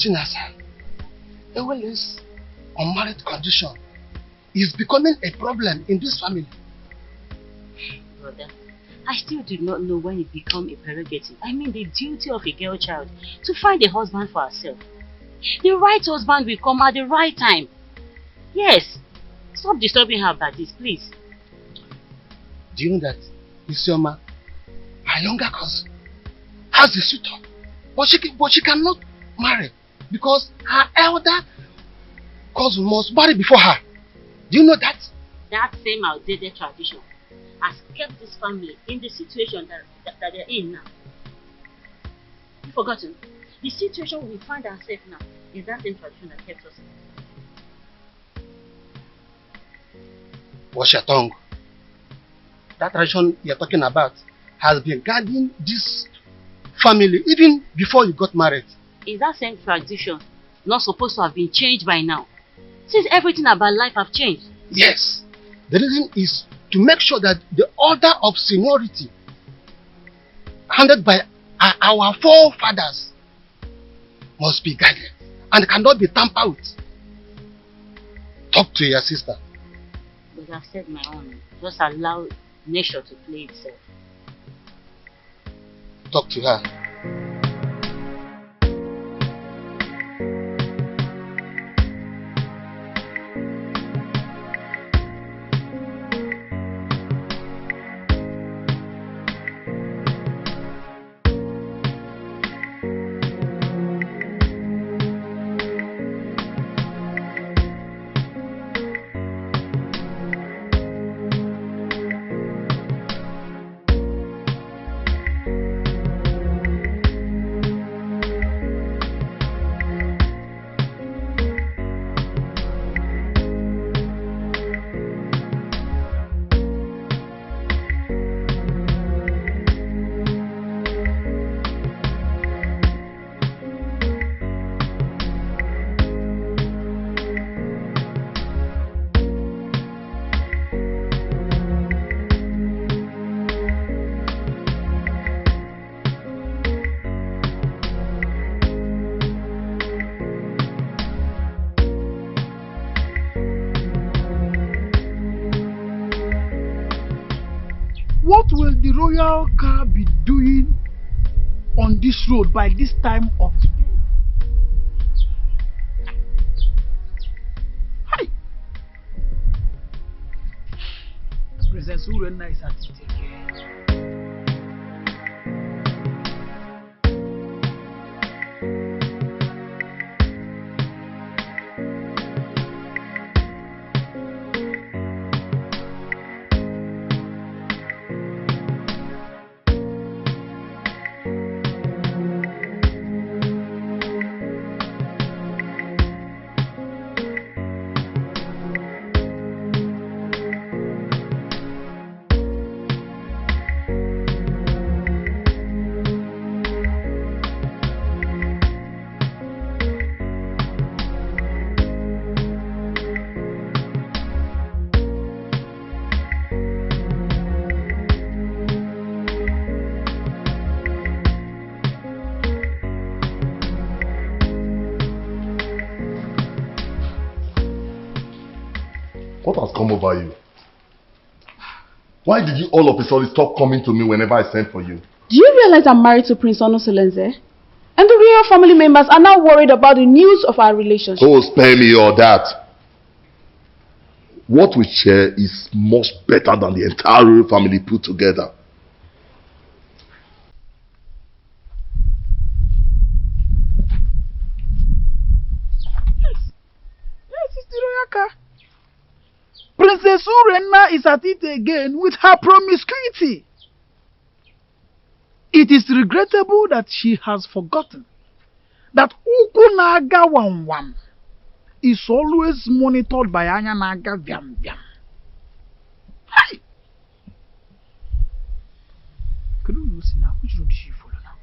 everything aside, Ewele's unmarried condition is becoming a problem in this family. Brother, I still do not know when it becomes a prerogative. I mean the duty of a girl child to find a husband for herself. The right husband will come at the right time. Yes. Stop disturbing her about this, please. Do you know that Isioma, her younger cousin, has a suitor, but she cannot marry because her elder cousin must marry before her. Do you know that? That same outdated tradition has kept this family in the situation that they're in now. You've forgotten? The situation we find ourselves now is that same tradition that kept us. Watch your tongue. That tradition you're talking about has been guiding this family even before you got married. Is that same tradition not supposed to have been changed by now? Since everything about life have changed. Yes. The reason is to make sure that the order of seniority handed by our forefathers must be guided and cannot be tampered with. Talk to your sister. But I've said my own. Just allow nature to play itself. Talk to her. What will the royal car be doing on this road by this time of the day? Hi! Princess Urena is at it again. What has come over you? Why did you all of a sudden stop coming to me whenever I sent for you? Do you realize I'm married to Prince Onosolenze? And the royal family members are now worried about the news of our relationship. Oh, spare me all that. What we share is much better than the entire royal family put together. Yes, it's the royal car. Princess Urena is at it again with her promiscuity. It is regrettable that she has forgotten that Ukunaga Wam is always monitored by Anyanaga Vyam Vyam. Hi! Could you see now? Which road did she follow now?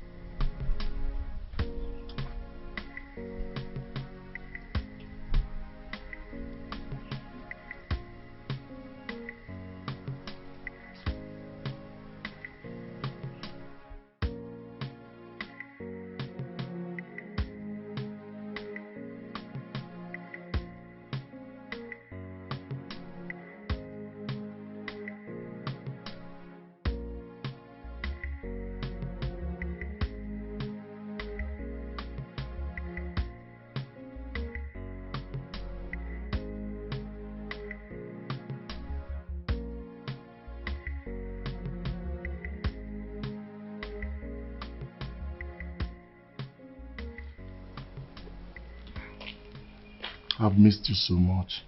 I've missed you so much.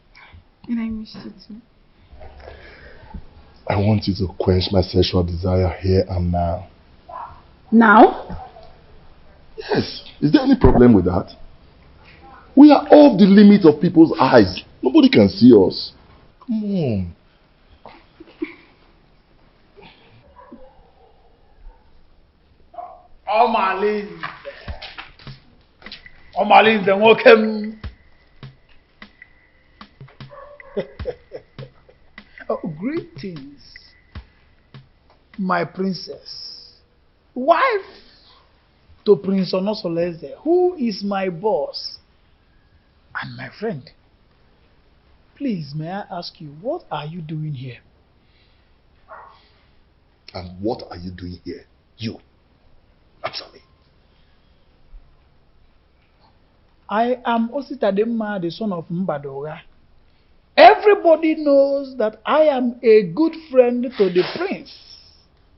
And I missed you too. I want you to quench my sexual desire here and now. Now? Yes. Is there any problem with that? We are off the limit of people's eyes. Nobody can see us. Come on. Omalinze, welcome. Oh, greetings, my princess, wife to Prince Onosoleze, who is my boss and my friend. Please, may I ask you, what are you doing here? And what are you doing here? You. Answer me. I am Ositadema, the son of Mbadoga. Everybody knows that I am a good friend to the prince,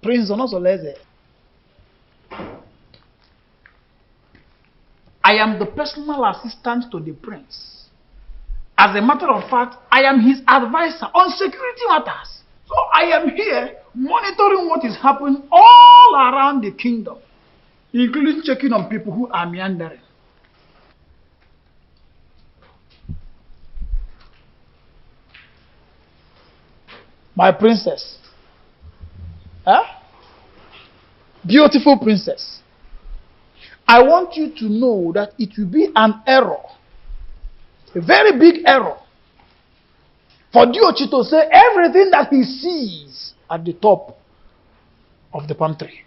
Prince Onosoleze. I am the personal assistant to the prince. As a matter of fact, I am his advisor on security matters. So I am here monitoring what is happening all around the kingdom, including checking on people who are meandering. My princess. Huh? Beautiful princess. I want you to know that it will be an error, a very big error, for Diochi to say everything that he sees at the top of the pantry.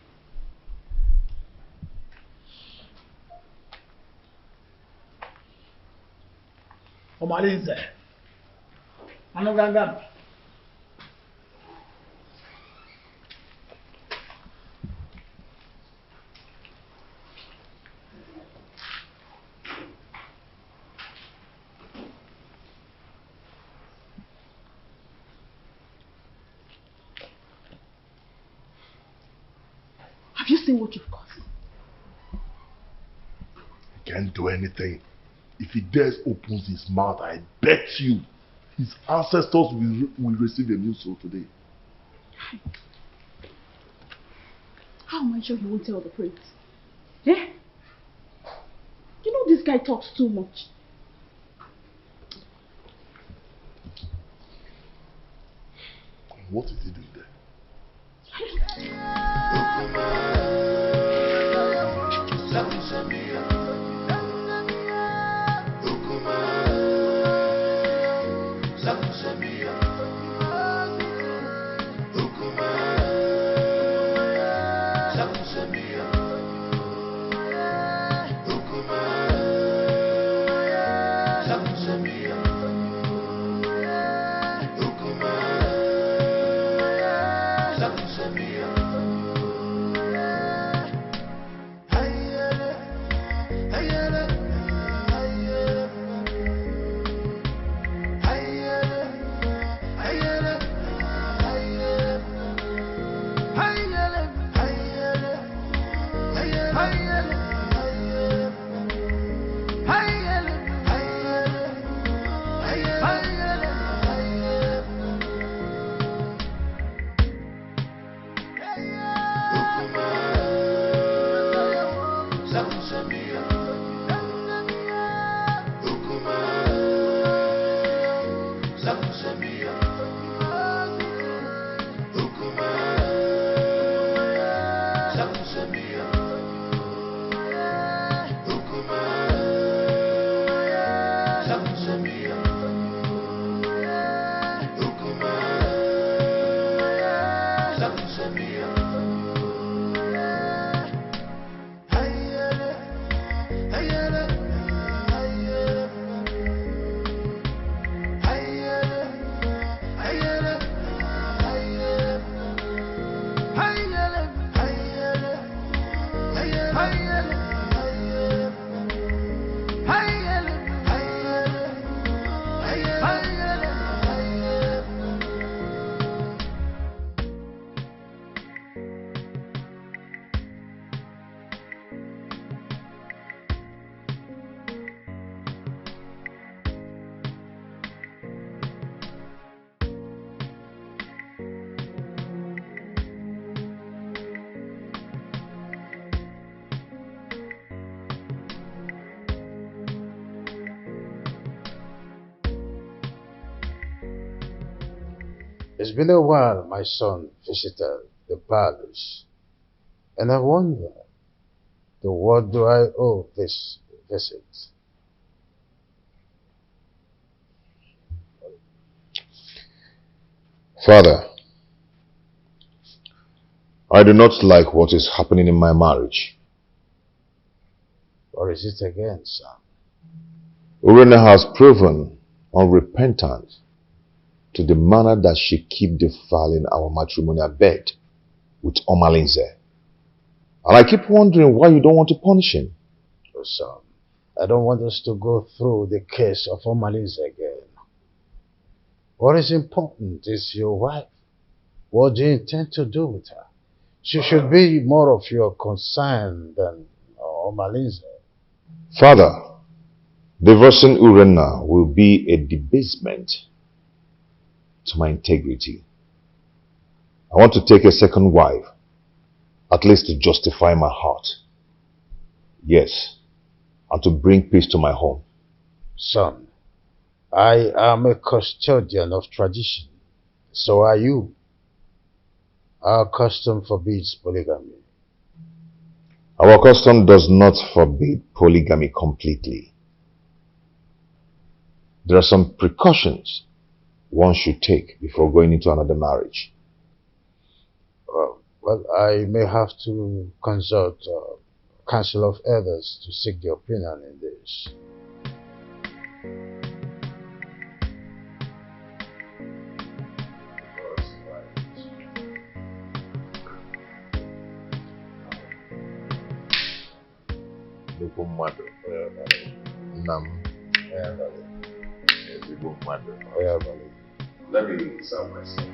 Omalinze. Anoganga. Have you seen what you've got? He can't do anything. If he dares opens his mouth, I bet you his ancestors will receive a new soul today. How am I sure he won't tell the prince? Eh? You know this guy talks too much. What is he doing there? It's been a while my son visited the palace, and I wonder, to what do I owe this visit? Father, I do not like what is happening in my marriage. Or is it again, son? Urena has proven unrepentant to the manner that she keep defiling our matrimonial bed with Omalinze. And I keep wondering why you don't want to punish him. Oh, son, I don't want us to go through the case of Omalinze again. What is important is your wife. What do you intend to do with her? She should be more of your concern than Omalinze. Father, divorcing Urena will be a debasement to my integrity. I want to take a second wife, at least to justify my heart. Yes, and to bring peace to my home. Son, I am a custodian of tradition. So are you. Our custom forbids polygamy. Our custom does not forbid polygamy completely. There are some precautions one should take before going into another marriage. Well, I may have to consult Council of Elders to seek their opinion in this. Let me serve myself.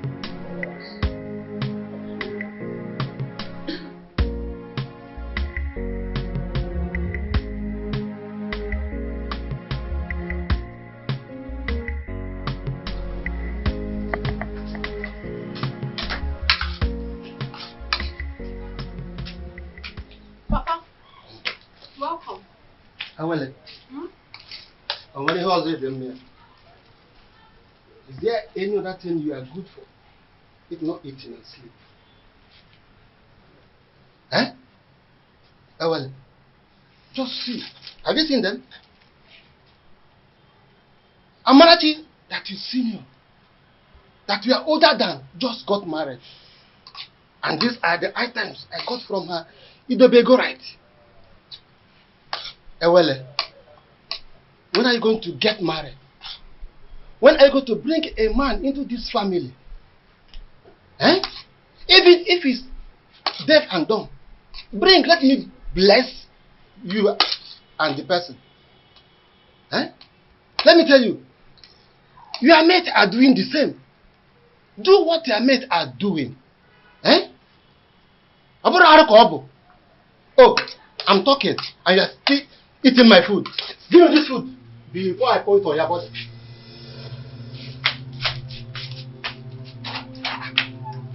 Papa, welcome. How will it? And when he was with them here, is there any other thing you are good for, if not eating and sleep? Eh? Well, just see. Have you seen them? Amarachi, that is senior, that we are older than, just got married. And these are the items I got from her Idobego right. Ewele, when are you going to get married? When are you going to bring a man into this family? Eh? Even if he's deaf and dumb, let me bless you and the person. Eh? Let me tell you, your mates are doing the same. Do what your mates are doing. Eh? Oh, I'm talking, and you're still eating my food. Give me this food before I pour it on your body.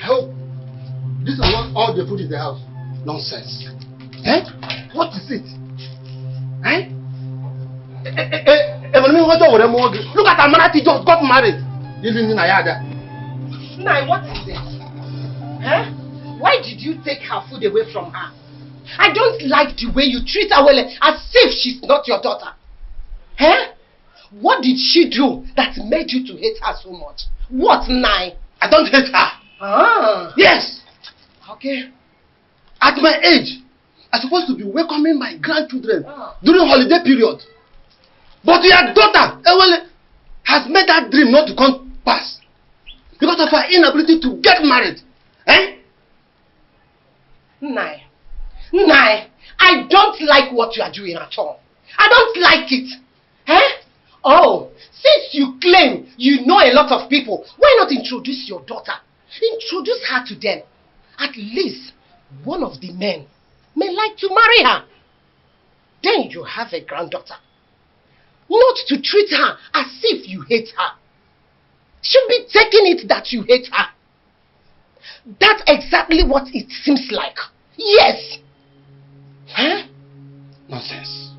I hope this is not all the food in the house. Nonsense. Eh? What is it? Eh? Look at Amarati just got married. Even in Ayada. Nai, what is it? Huh? Why did you take her food away from her? I don't like the way you treat her well, as if she's not your daughter. Huh? What did she do that made you to hate her so much? What, Nai? I don't hate her. Ah. Yes. Okay. At my age, I'm supposed to be welcoming my grandchildren during holiday period. But your daughter, Ewele, has made that dream not to come pass because of her inability to get married. Eh? Nai, I don't like what you are doing at all. I don't like it. Eh? Oh, since you claim you know a lot of people, why not introduce your daughter? Introduce her to them. At least one of the men may like to marry her. Then you have a granddaughter. Not to treat her as if you hate her. Should be taking it that you hate her. That's exactly what it seems like. Yes. Huh? Nonsense.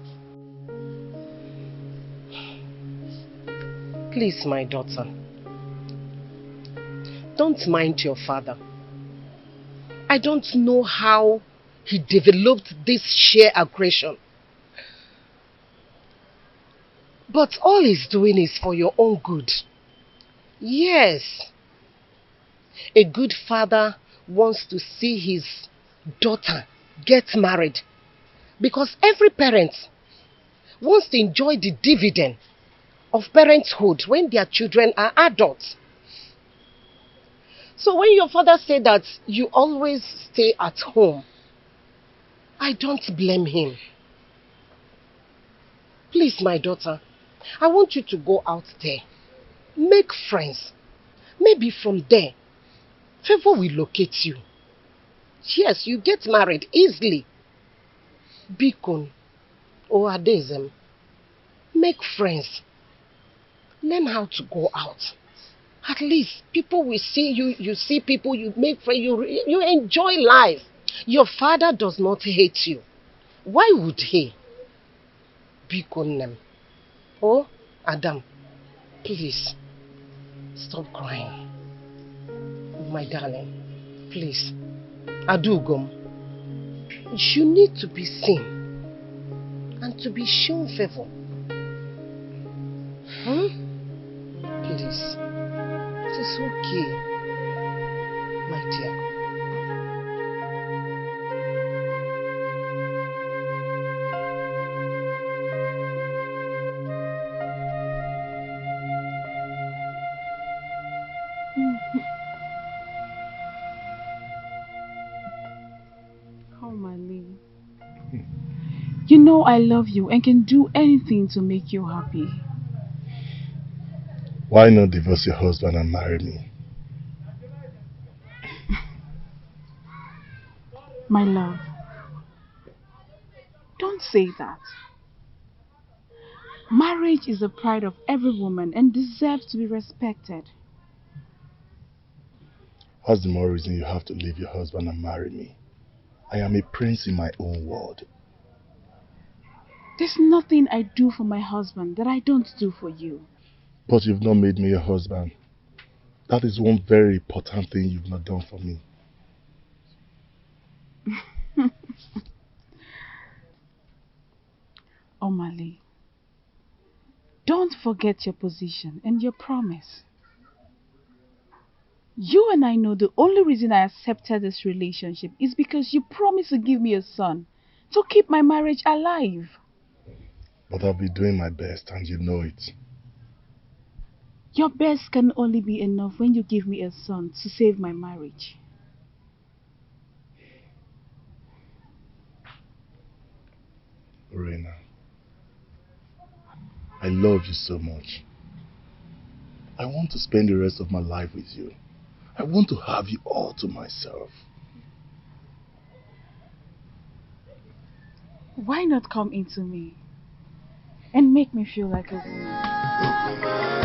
Please, my daughter. don't mind your father. I don't know how he developed this sheer aggression. But all he's doing is for your own good. Yes. A good father wants to see his daughter get married. Because every parent wants to enjoy the dividend of parenthood when their children are adults. So when your father said that you always stay at home, I don't blame him. Please, my daughter, I want you to go out there. Make friends. Maybe from there, favor will locate you. Yes, you get married easily. Bikon or Adezem. Make friends. Learn how to go out. At least people will see you. You see people, you make friends, you enjoy life. Your father does not hate you. Why would he? Bikonem. Oh, Adam, please, stop crying. My darling, please. Adugom, you need to be seen and to be shown favor. Please, it is okay, my dear. You know I love you and can do anything to make you happy. Why not divorce your husband and marry me? My love, don't say that. Marriage is the pride of every woman and deserves to be respected. What's the more reason you have to leave your husband and marry me? I am a prince in my own world. There's nothing I do for my husband that I don't do for you. But you've not made me your husband. That is one very important thing you've not done for me. Omali, don't forget your position and your promise. You and I know the only reason I accepted this relationship is because you promised to give me a son to keep my marriage alive. But I'll be doing my best and you know it. Your best can only be enough when you give me a son to save my marriage. Reina, I love you so much. I want to spend the rest of my life with you. I want to have you all to myself. Why not come into me and make me feel like a woman?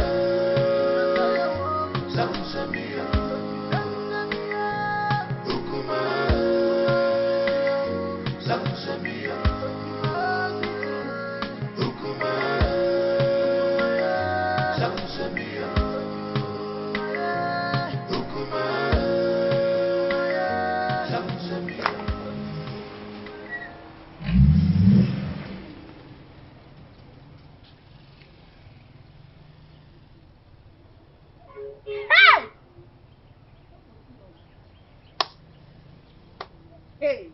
Hey!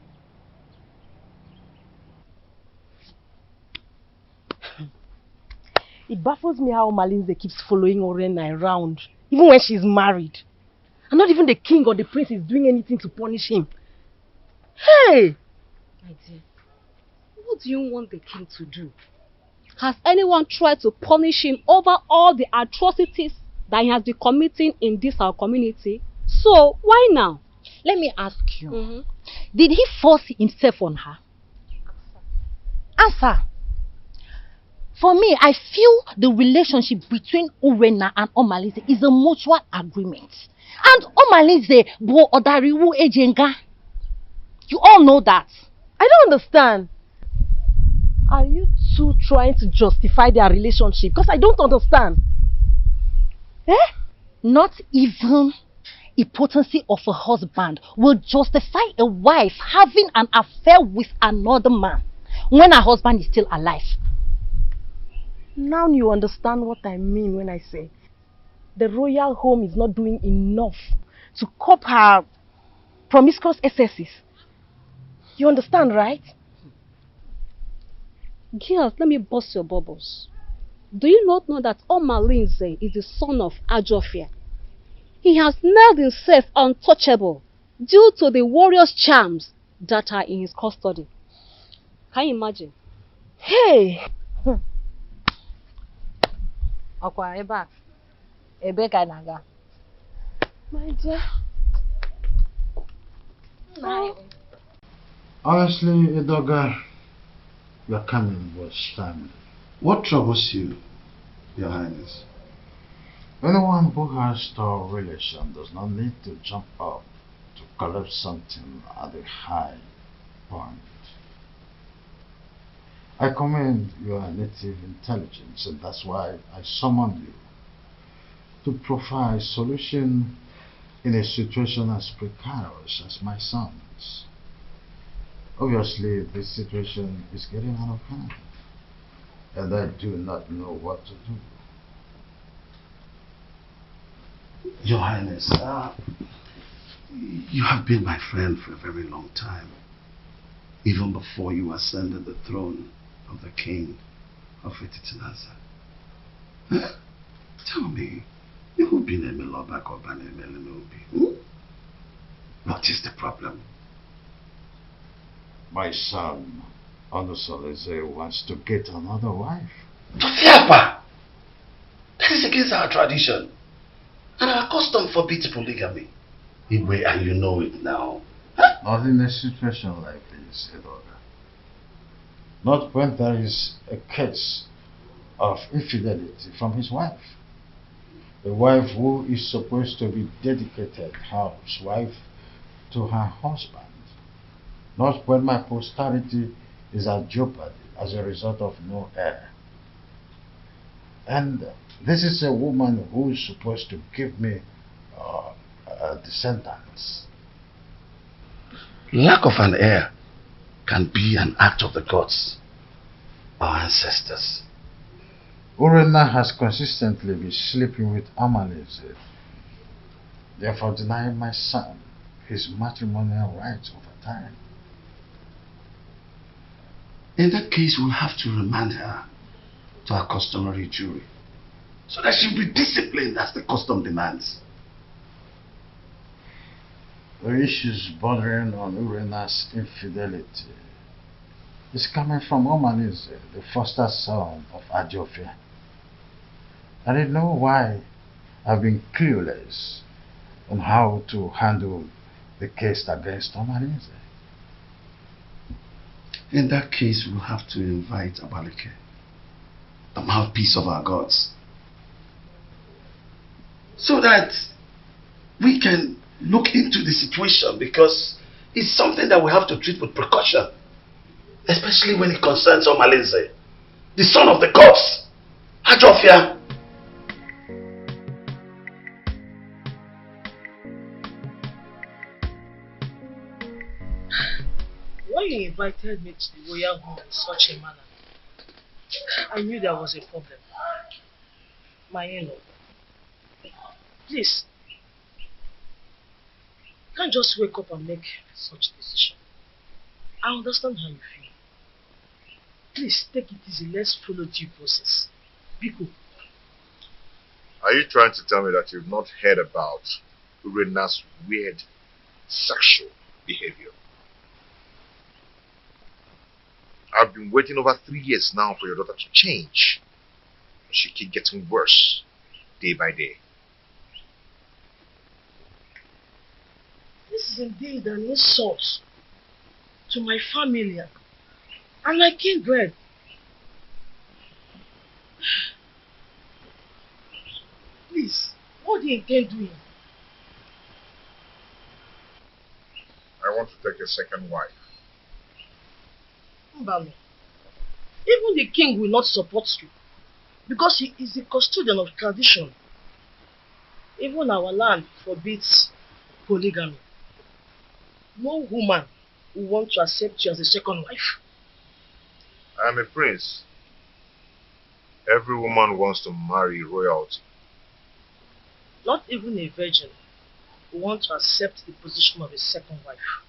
It baffles me how Malinze keeps following Orena around, even when she's married. And not even the king or the prince is doing anything to punish him. Hey! My dear, what do you want the king to do? Has anyone tried to punish him over all the atrocities that he has been committing in this our community? So, why now? Let me ask you. Did he force himself on her? Answer. For me, I feel the relationship between Urena and Omalize is a mutual agreement. And Omalize bo odariwu ejenga. You all know that. I don't understand. Are you two trying to justify their relationship? Because I don't understand. Not even impotency of a husband will justify a wife having an affair with another man when her husband is still alive. Now you understand what I mean when I say the royal home is not doing enough to cope her promiscuous excesses. You understand, right? Girls, let me bust your bubbles. Do you not know that Omalinze is the son of Ajofia? He has nailed himself untouchable due to the warrior's charms that are in his custody. Can you imagine? Hey! Okwa eba. Ebe ka naga. My dear. Honestly, Edoga, your coming was timely. What troubles you, Your Highness? Anyone who has star relation does not need to jump up to collect something at a high point. I commend your native intelligence, and that's why I summoned you to provide solution in a situation as precarious as my son's. Obviously, this situation is getting out of hand, and I do not know what to do. Your Highness, you have been my friend for a very long time, even before you ascended the throne of the king of Ititinaza. Tell me, you've been a Melobak or Bane Melinobi. What is the problem? My son, Onusoleze, wants to get another wife. Fiapa! That is against our tradition. And our custom forbids polygamy. Igwe, and you know it now. Not in a situation like this, Edoga. Not when there is a case of infidelity from his wife. A wife who is supposed to be dedicated housewife to her husband. Not when my posterity is at jeopardy as a result of no heir. And this is a woman who is supposed to give me descendants. Lack of an heir can be an act of the gods, our ancestors. Urena has consistently been sleeping with Amaleze, therefore denying my son his matrimonial rights over time. In that case, we'll have to remand her to her customary jury, so that she'll be disciplined as the custom demands. The issues bordering on Urena's infidelity is coming from Omaleze, the foster son of Ajofia. I didn't know why I've been clueless on how to handle the case against Omaleze. In that case, we'll have to invite Abalike, the mouthpiece of our gods, so that we can look into the situation, because it's something that we have to treat with precaution, especially when it concerns Omaleze, the son of the gods, Ajofia. When you invited me to the royal home in such a manner, I knew there was a problem. My in-law, please, you can't just wake up and make such a decision. I understand how you feel. Please take it easy. Let's follow due process. Biko. Are you trying to tell me that you've not heard about Urena's weird sexual behavior? I've been waiting over 3 years now for your daughter to change. She keeps getting worse day by day. This is indeed an insult to my family and my kindred. Please, what do you intend doing? I want to take a second wife. Mbami, even the king will not support you, because he is the custodian of tradition. Even our land forbids polygamy. No woman will want to accept you as a second wife. I am a prince. Every woman wants to marry royalty. Not even a virgin will want to accept the position of a second wife.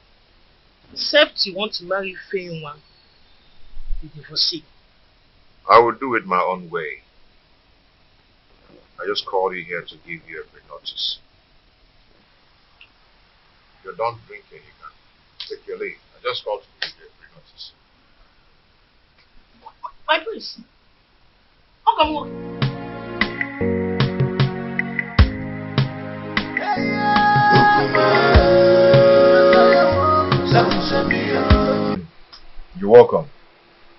Except you want to marry Feyinwa, the divorcee. I will do it my own way. I just called you here to give you a pre-notice. If you're done drinking, you can take your leave. I just called to give you a pre-notice. My prince. How come on? You're welcome.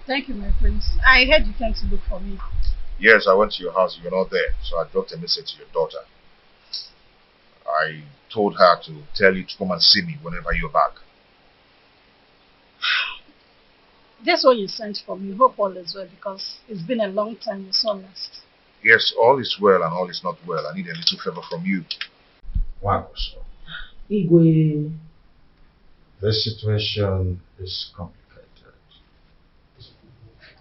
Thank you, my prince. I heard you came to look for me. Yes, I went to your house. You're not there. So I dropped a message to your daughter. I told her to tell you to come and see me whenever you're back. That's what you sent for me. Hope all is well, because it's been a long time we saw last. Yes, all is well and all is not well. I need a little favor from you. Wakuso, Igwe. the situation is complicated.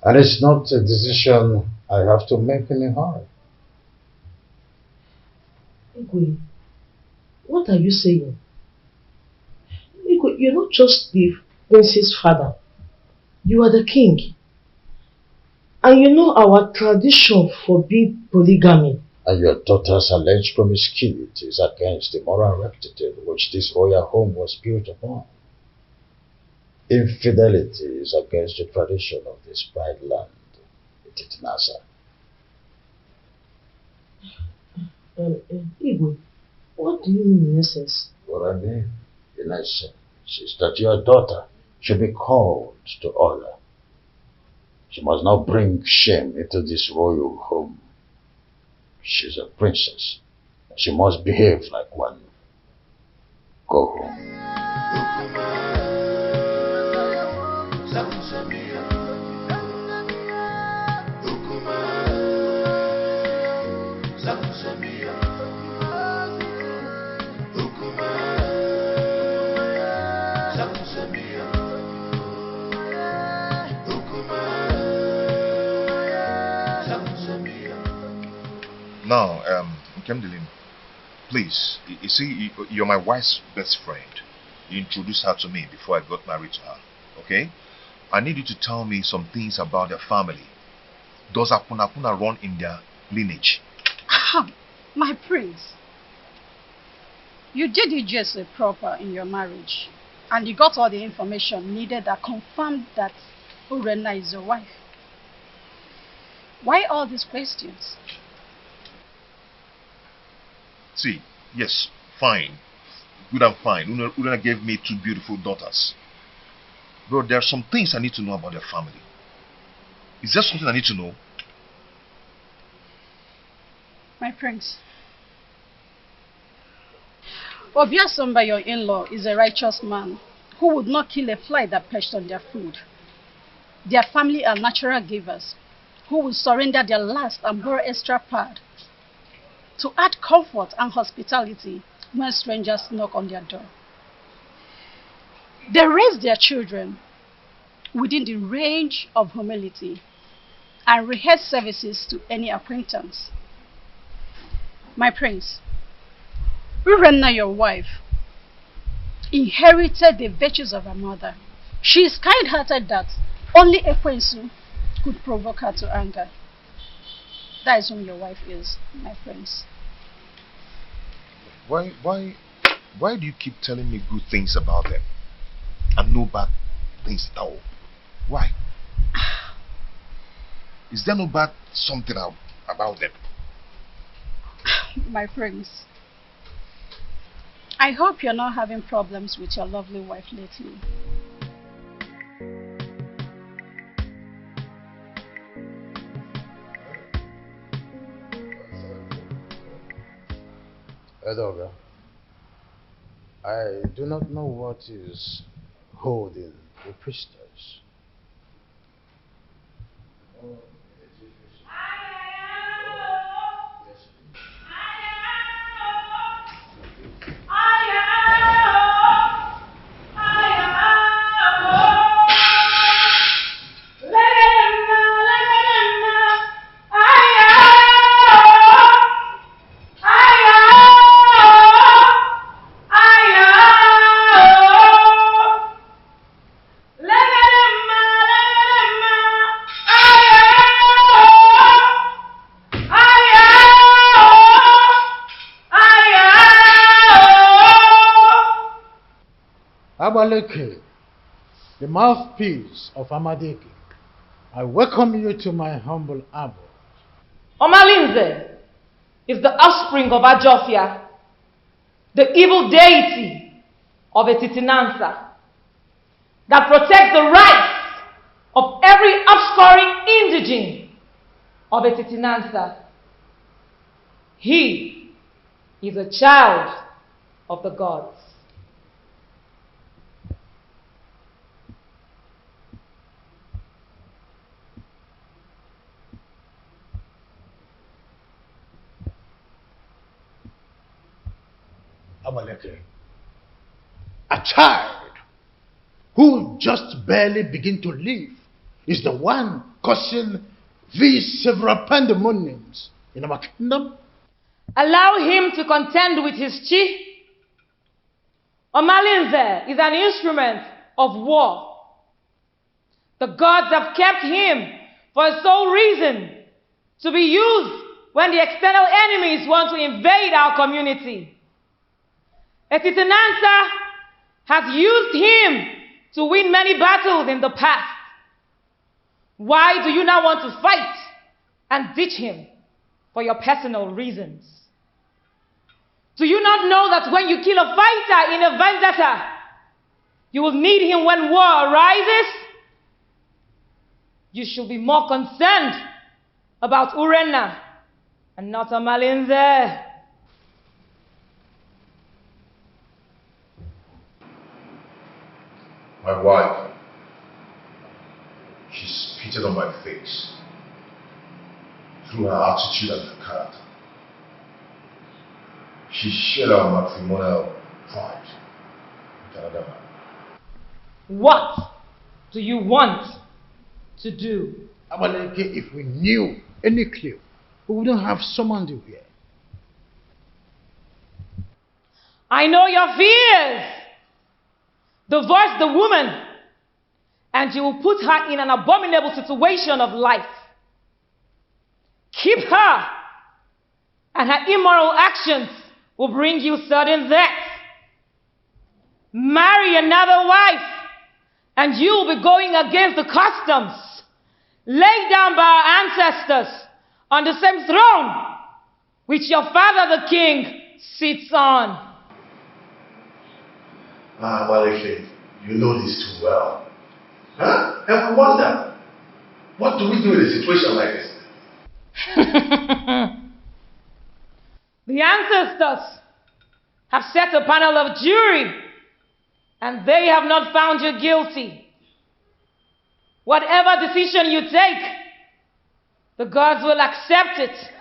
And it's not a decision I have to make in a hurry. Igwe, what are you saying? Igwe, you're not just the prince's father. You are the king. And you know our tradition forbids polygamy. And your daughter's alleged promiscuity is against the moral rectitude which this royal home was built upon. Infidelity is against the tradition of this pride land, Nasa. Igwe, what do you mean in essence? What I mean, in essence, is that your daughter should be called to order. She must not bring shame into this royal home. She's a princess. She must behave like one. Go home. Now, Nkemdelin, please, you see, you're my wife's best friend. You introduced her to me before I got married to her, okay? I need you to tell me some things about their family. Does Apunapuna run in their lineage? My prince, you did it just proper in your marriage, and you got all the information needed that confirmed that Urena is your wife. Why all these questions? See, yes, fine. Good and fine. Urena gave me 2 beautiful daughters. Bro, there are some things I need to know about their family. Is there something I need to know? My prince, Obiasomba, your in-law, is a righteous man who would not kill a fly that perched on their food. Their family are natural givers who will surrender their last and borrow extra pad to add comfort and hospitality when strangers knock on their door. They raise their children within the range of humility and rehearse services to any acquaintance. My prince, Urena, your wife, inherited the virtues of her mother. She is kind-hearted that only Ekwensu could provoke her to anger. That is whom your wife is, my prince. Why do you keep telling me good things about them and no bad things at all? Why? Is there no bad something about them? My prince, I hope you're not having problems with your lovely wife lately. Edoga, I do not know what is holding the priestess. Abaleke, the mouthpiece of Amadeke, I welcome you to my humble abode. Omalinze is the offspring of Ajofia, the evil deity of Etitinansa, that protects the rights of every offscoring indigene of Etitinansa. He is a child of the gods. Abaleke, a child who just barely begin to live is the one causing these several pandemoniums in our kingdom? Allow him to contend with his chi. Omalinze is an instrument of war. The gods have kept him for a sole reason, to be used when the external enemies want to invade our community. Etitinansa has used him to win many battles in the past. Why do you now want to fight and ditch him for your personal reasons? Do you not know that when you kill a fighter in a vendetta, you will need him when war arises? You should be more concerned about Urenna and not Omalinze. My wife, she spitted on my face through her attitude and her character. She shared our matrimonial pride with another man. What do you want to do? Abaleke, if we knew any clue, we wouldn't have summoned you here. I know your fears. Divorce the woman, and you will put her in an abominable situation of life. Keep her, and her immoral actions will bring you sudden death. Marry another wife, and you will be going against the customs laid down by our ancestors on the same throne which your father the king sits on. Abaleke, you know this too well. Huh? And we wonder, what do we do in a situation like this? The ancestors have set a panel of jury, and they have not found you guilty. Whatever decision you take, the gods will accept it.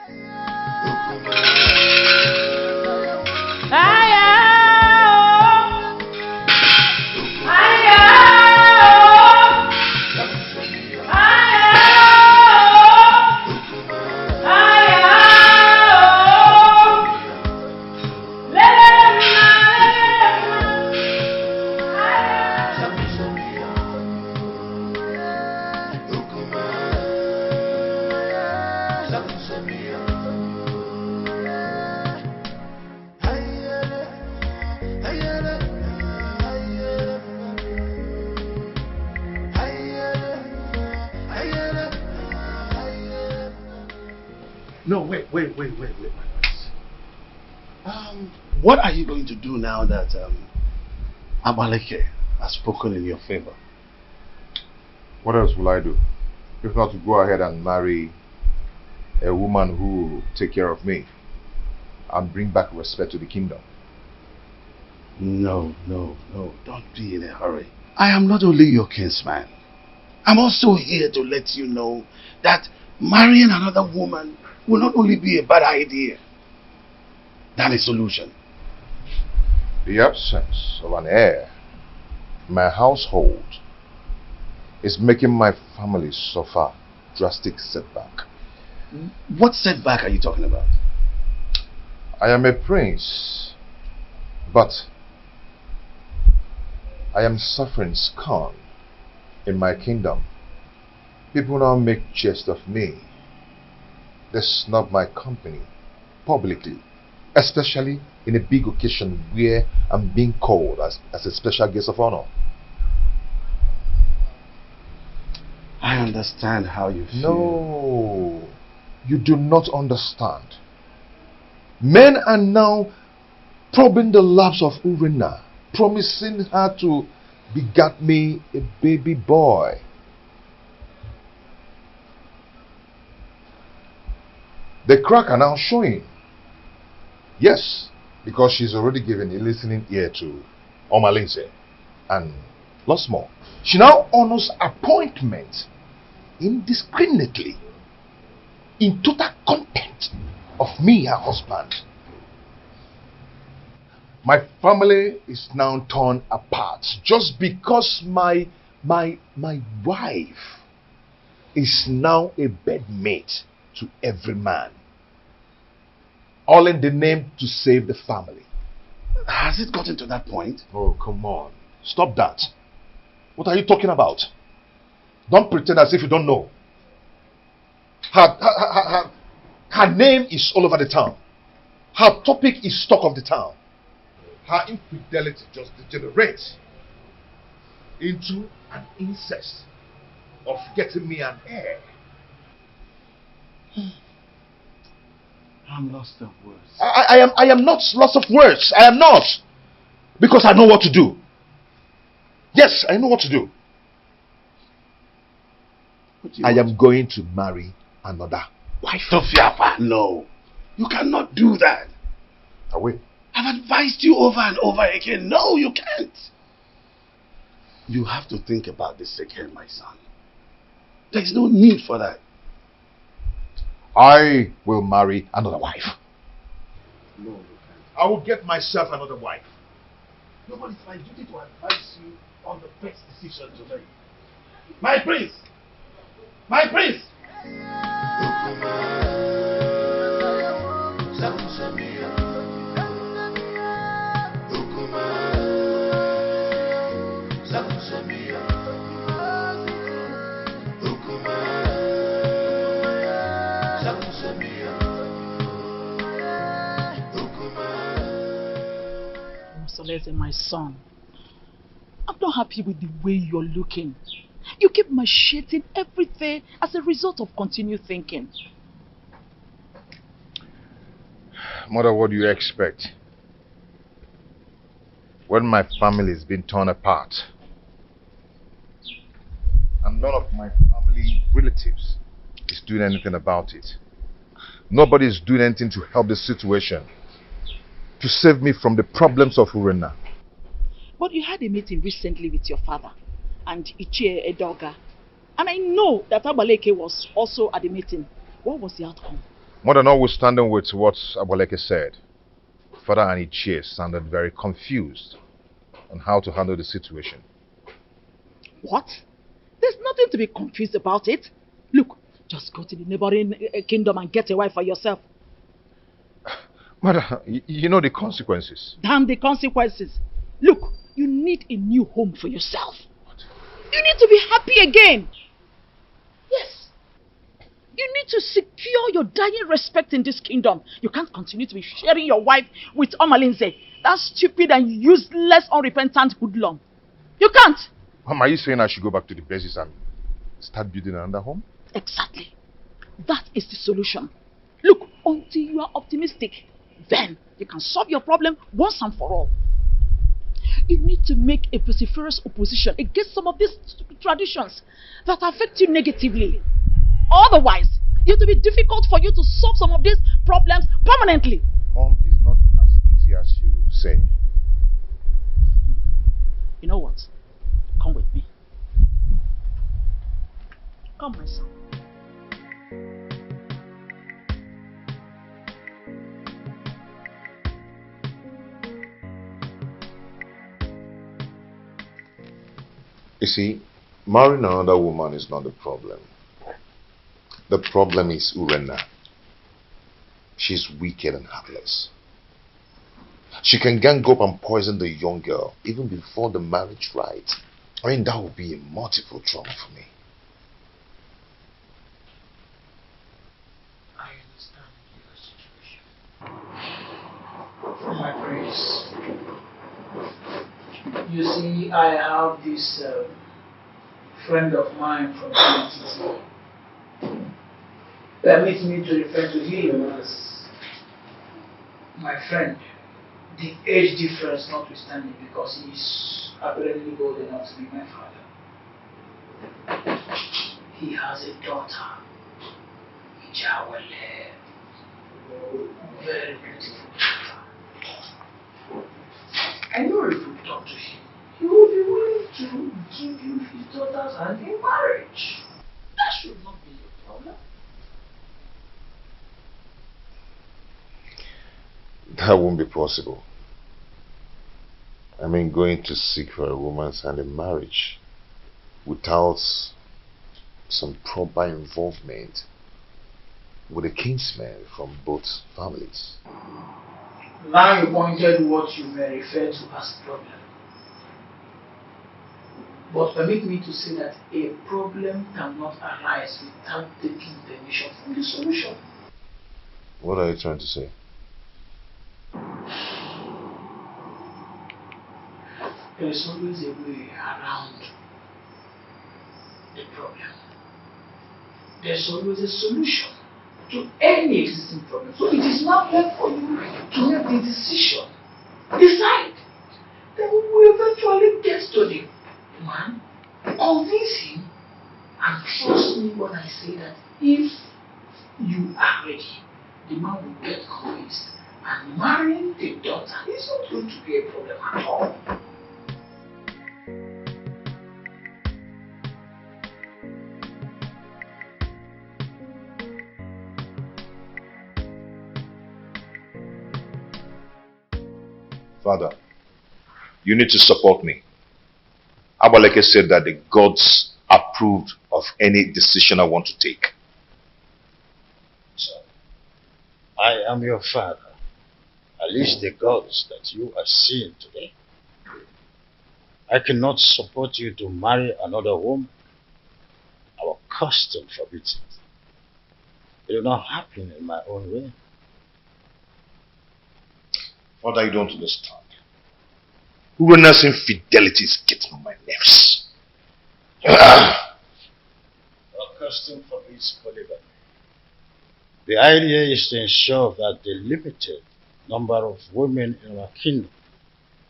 No, wait. What are you going to do now that Abaleke has spoken in your favor? What else will I do? If not to go ahead and marry a woman who will take care of me and bring back respect to the kingdom. No, don't be in a hurry. I am not only your kinsman. I'm also here to let you know that marrying another woman will not only be a bad idea than a solution. The absence of an heir in my household is making my family suffer drastic setback. What setback are you talking about? I am a prince, but I am suffering scorn in my kingdom. People now make jest of me. They snub my company publicly. Especially in a big occasion where I'm being called as a special guest of honor. I understand how you feel. No, you do not understand. Men are now probing the laps of Urena, promising her to beget me a baby boy. The crack are now showing. Yes, because she's already given a listening ear to Omalinze and lots more. She now honors appointment indiscriminately in total contempt of me, her husband. My family is now torn apart just because my wife is now a bedmate to every man. All in the name to save the family. Has it gotten to that point? Oh, come on. Stop that. What are you talking about? Don't pretend as if you don't know. Her name is all over the town. Her topic is talk of the town. Her infidelity just degenerates into an incest of getting me an heir. I'm lost of words. I am not lost of words. I am not. Because I know what to do. Yes, I know what to do. I am going to marry another wife. Tofiapa, no. You cannot do that. I will. I've advised you over and over again. No, you can't. You have to think about this again, my son. There's no need for that. I will marry another wife. No, you can't. I will get myself another wife. No, but it's my duty to advise you on the best decision to make. My prince! My prince! Solese, my son, I'm not happy with the way you're looking. You keep macheting everything as a result of continued thinking. Mother, what do you expect? When my family is being torn apart and none of my family relatives is doing anything about it. Nobody is doing anything to help the situation, to save me from the problems of Urena. But you had a meeting recently with your father and Ichie Edoga. And I know that Abaleke was also at the meeting. What was the outcome? Mother, notwithstanding with what Abaleke said, Father and Ichie sounded very confused on how to handle the situation. What? There's nothing to be confused about it. Look, just go to the neighboring kingdom and get a wife for yourself. Mother, you know the consequences. Damn the consequences. Look, you need a new home for yourself. What? You need to be happy again. Yes. You need to secure your dying respect in this kingdom. You can't continue to be sharing your wife with Omalinze. That stupid and useless, unrepentant hoodlum. You can't. Mom, are you saying I should go back to the basis and start building another home? Exactly. That is the solution. Look, until you are optimistic, then you can solve your problem once and for all. You need to make a vociferous opposition against some of these traditions that affect you negatively. Otherwise, it will be difficult for you to solve some of these problems permanently. Mom, it's not as easy as you say. You know what? Come with me. Come, my son. You see, marrying another woman is not the problem. The problem is Urena. She's wicked and heartless. She can gang up and poison the young girl even before the marriage rite. I mean, that would be a multiple trauma for me. I understand your situation. You see, I have this friend of mine from QUEENETH. Permit me to refer to him as my friend. The age difference notwithstanding, because he is apparently old enough to be my father. He has a daughter, Ijawale, very beautiful daughter. I know if you talk to him, he will be willing to give you his daughter's hand in marriage. That should not be a problem. That won't be possible. I mean, going to seek for a woman's hand in marriage without some proper involvement with a kinsman from both families. Now you pointed what you may refer to as problem. But permit me to say that a problem cannot arise without taking permission from the solution. What are you trying to say? There is always a way around the problem. There's always a solution to any existing problem. So it is not left for you to make the decision. Decide. Then we will eventually get to the man, convince him, and trust me when I say that if you are ready, the man will get convinced, and marrying the daughter is not going to be a problem at all. Father, you need to support me. Abaleke said that the gods approved of any decision I want to take. Son, I am your father. At least the gods that you are seeing today. I cannot support you to marry another woman. Our custom forbids it. It will not happen in my own way. Father, you don't understand. Urena's infidelity is getting on my nerves. Our custom forbids polygamy. The idea is to ensure that the limited number of women in our kingdom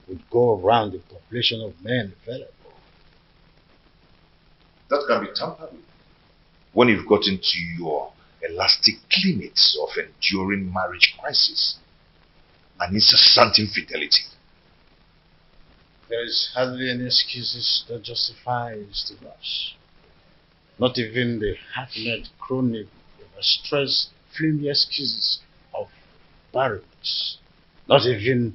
would go around the population of men available. That can be tampered with when you've got into your elastic limits of enduring marriage crisis and incessant infidelity. There is hardly any excuses that justifies the rush. Not even the half-net chronic, overstressed, flimsy excuses of barrenness. Not even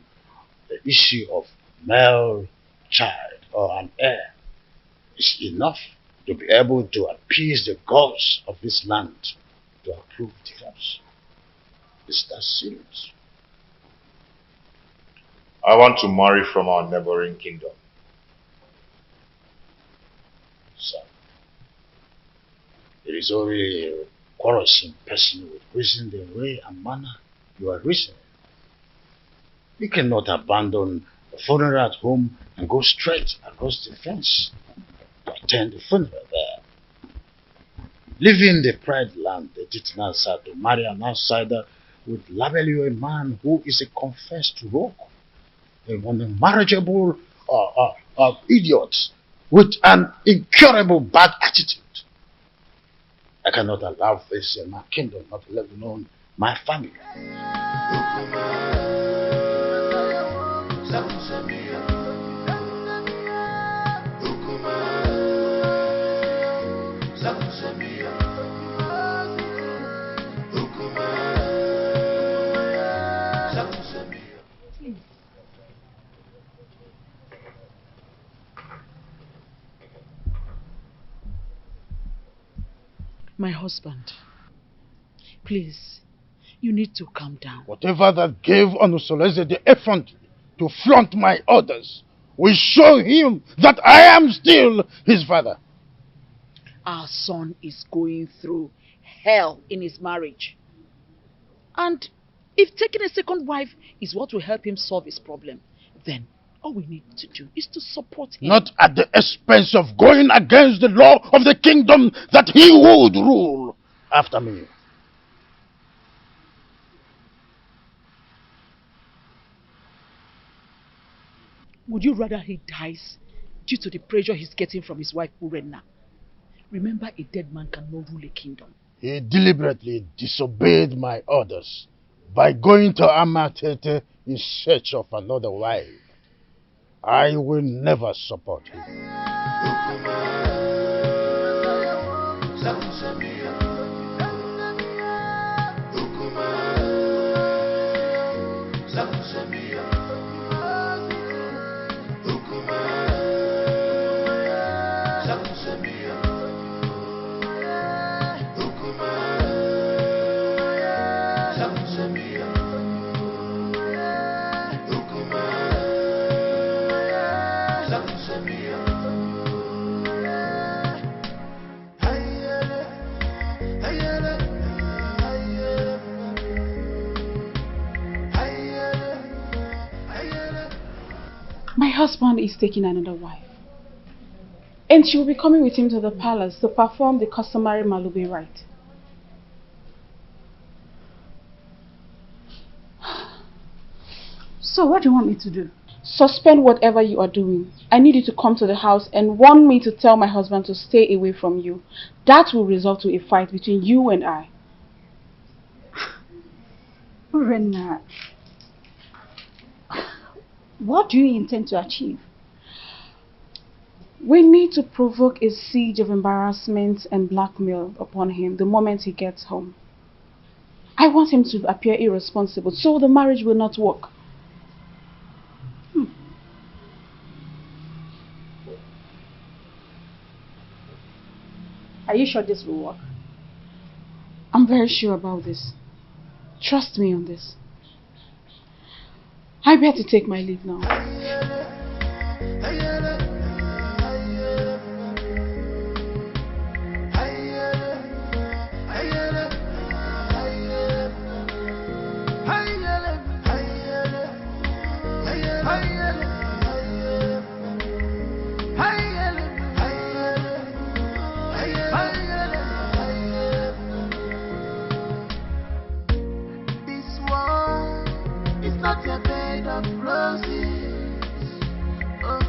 the issue of male child or an heir is enough to be able to appease the gods of this land to approve divorce. Is that serious? I want to marry from our neighboring kingdom. Son, it is only a quarrelsome person with reason the way and manner you are reasoning. You cannot abandon the funeral at home and go straight across the fence to attend the funeral there. Leaving the pride land, the Jitinasa, to marry an outsider would label you a man who is a confessed rogue, an unmarriageable idiot with an incurable bad attitude. I cannot allow this in my kingdom, not let alone my family. My husband, please, you need to calm down. Whatever that gave Onusoleze the effrontery to flaunt my orders will show him that I am still his father. Our son is going through hell in his marriage. And if taking a second wife is what will help him solve his problem, then All we need to do is to support him. Not at the expense of going against the law of the kingdom that he would rule after me. Would you rather he dies due to the pressure he's getting from his wife Urenna? Remember, a dead man cannot rule a kingdom. He deliberately disobeyed my orders by going to Amatete in search of another wife. I will never support him. My husband is taking another wife, and she will be coming with him to the palace to perform the customary Malube rite. So what do you want me to do? Suspend whatever you are doing. I need you to come to the house and warn me to tell my husband to stay away from you. That will result to a fight between you and I. Urenna, what do you intend to achieve? We need to provoke a siege of embarrassment and blackmail upon him the moment he gets home. I want him to appear irresponsible so the marriage will not work. Are you sure this will work? I'm very sure about this. Trust me on this. I better take my leave now. Not a bed of roses. Oh,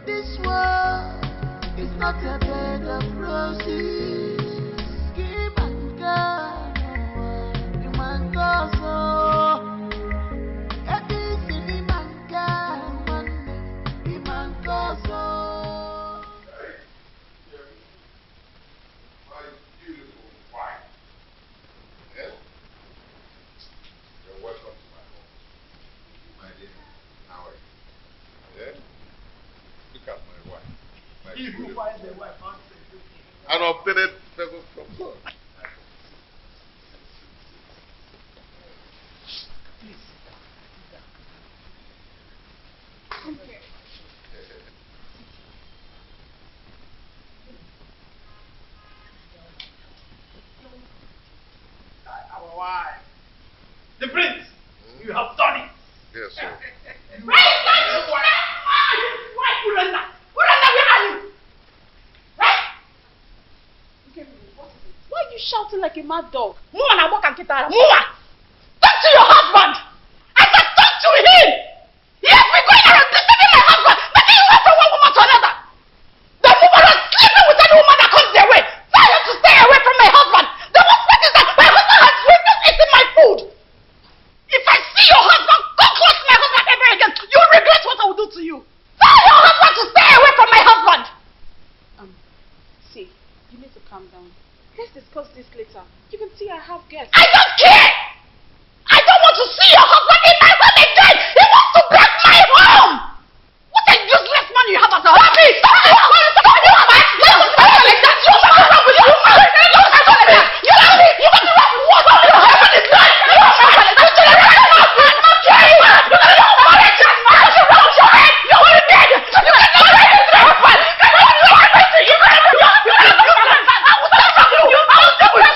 this world is not a bed of roses. Give and God, you man go so. Everything you man God, you man go so. My beautiful wife. Yes? You're welcome to my home. My dear, how are you? Yeah? Look at my wife. My beautiful wife. An updated level from God. Please. Okay. Our wife. The prince, you have done it. Yes, sir. Why are you shouting like a mad dog? Move and walk and get out. Move! Talk to your husband! I said talk to him! He has been going around deceiving my husband, making him from one woman to another. The woman is sleeping with any woman that comes their way. Tell him to stay away from my husband. The most part is that my husband has refused eating my food. If I see your husband come close to my husband ever again, you will regret what I will do to you. Tell your husband to stay away from my husband. See, you need to calm down. Let's discuss this later. You can see I have guests. I don't care! I don't want to see your husband in my home again! He wants to break my home! What a useless man you have as a husband! Stop it! Stop it! Like that! You must be wrong with you! You must be wrong with what? Your husband is lying! You must be wrong with you! I'm not caring! You're gonna know about it! You're wrong your head! You're already dead! You cannot hurt your husband!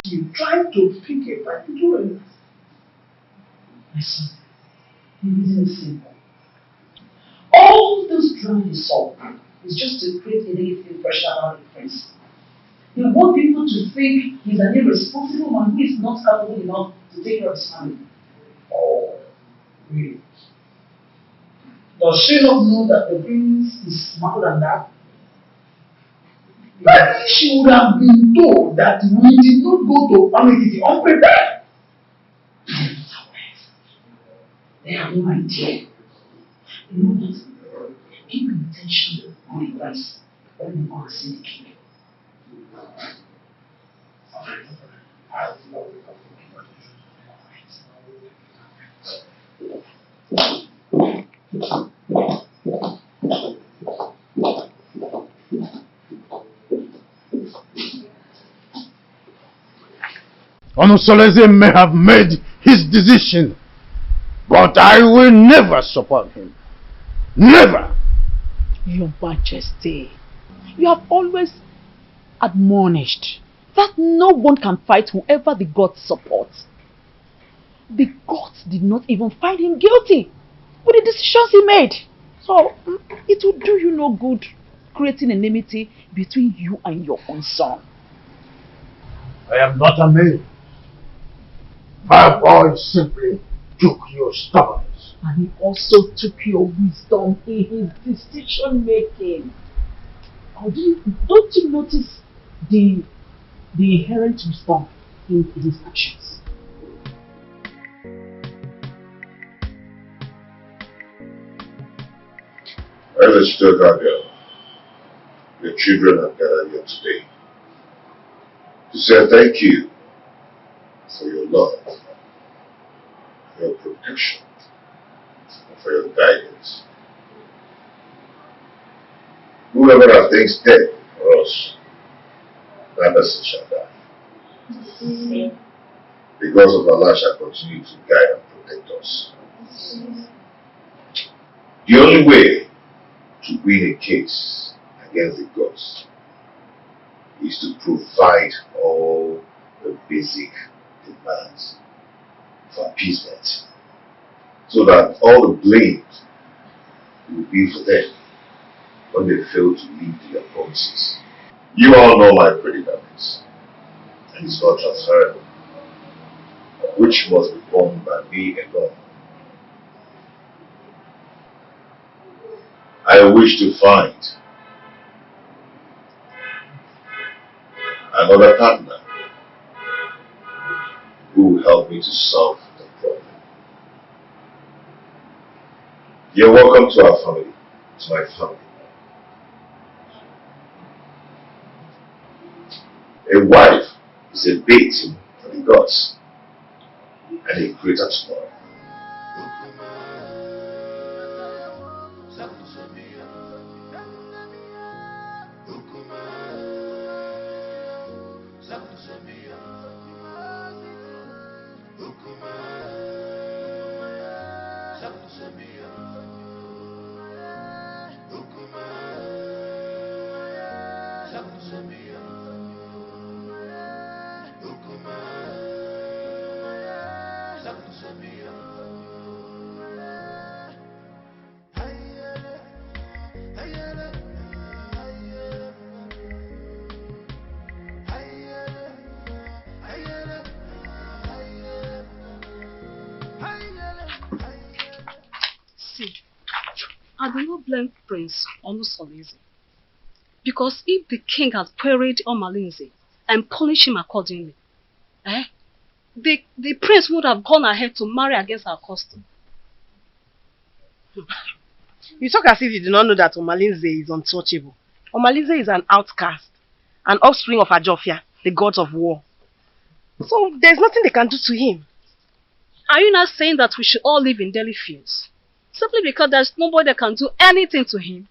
You trying to pick a particular. Listen, it isn't simple. All just trying to solve. It's just to create a negative pressure around the prince. They want people to think he's an irresponsible man who is not capable enough to take care of his family. Oh, really? Does she not know that the prince is smarter than that? Maybe she would have been told that we did not go to family unprepared. They have no idea. You know what? Keep intention on the rice when you are seeing the king. Onusoleze may have made his decision, but I will never support him. Never! Your Majesty, you have always admonished that no one can fight whoever the gods support. The gods did not even find him guilty with the decisions he made. So it will do you no good creating enmity between you and your own son. I am not a man. My boy simply took your stubbornness. And he also took your wisdom in his decision making. Don't you notice the inherent wisdom in his actions? As a sugar girl, the children are gathered here today to say thank you for your love, for your protection, and for your guidance. Whoever has things dead for us, that person shall die. Because of Allah shall continue to guide and protect us. The only way to win a case against the gods is to provide all the basic demands for appeasement, so that all the blame will be for them when they fail to meet their promises. You all know my predicaments, and it's not transferable, which must be borne by me alone. I wish to find another partner who will help me to solve the problem. You're welcome to our family, to my family. A wife is a bait for the gods, and a creator tomorrow. I do not blame Prince Onusoleze, because if the king had queried Omalinze and punished him accordingly, the prince would have gone ahead to marry against our custom. You talk as if you do not know that Omalinze is untouchable. Omalinze is an outcast, an offspring of Ajofia, the gods of war. So there's nothing they can do to him. Are you not saying that we should all live in Delhi fields? Simply because there's nobody that can do anything to him?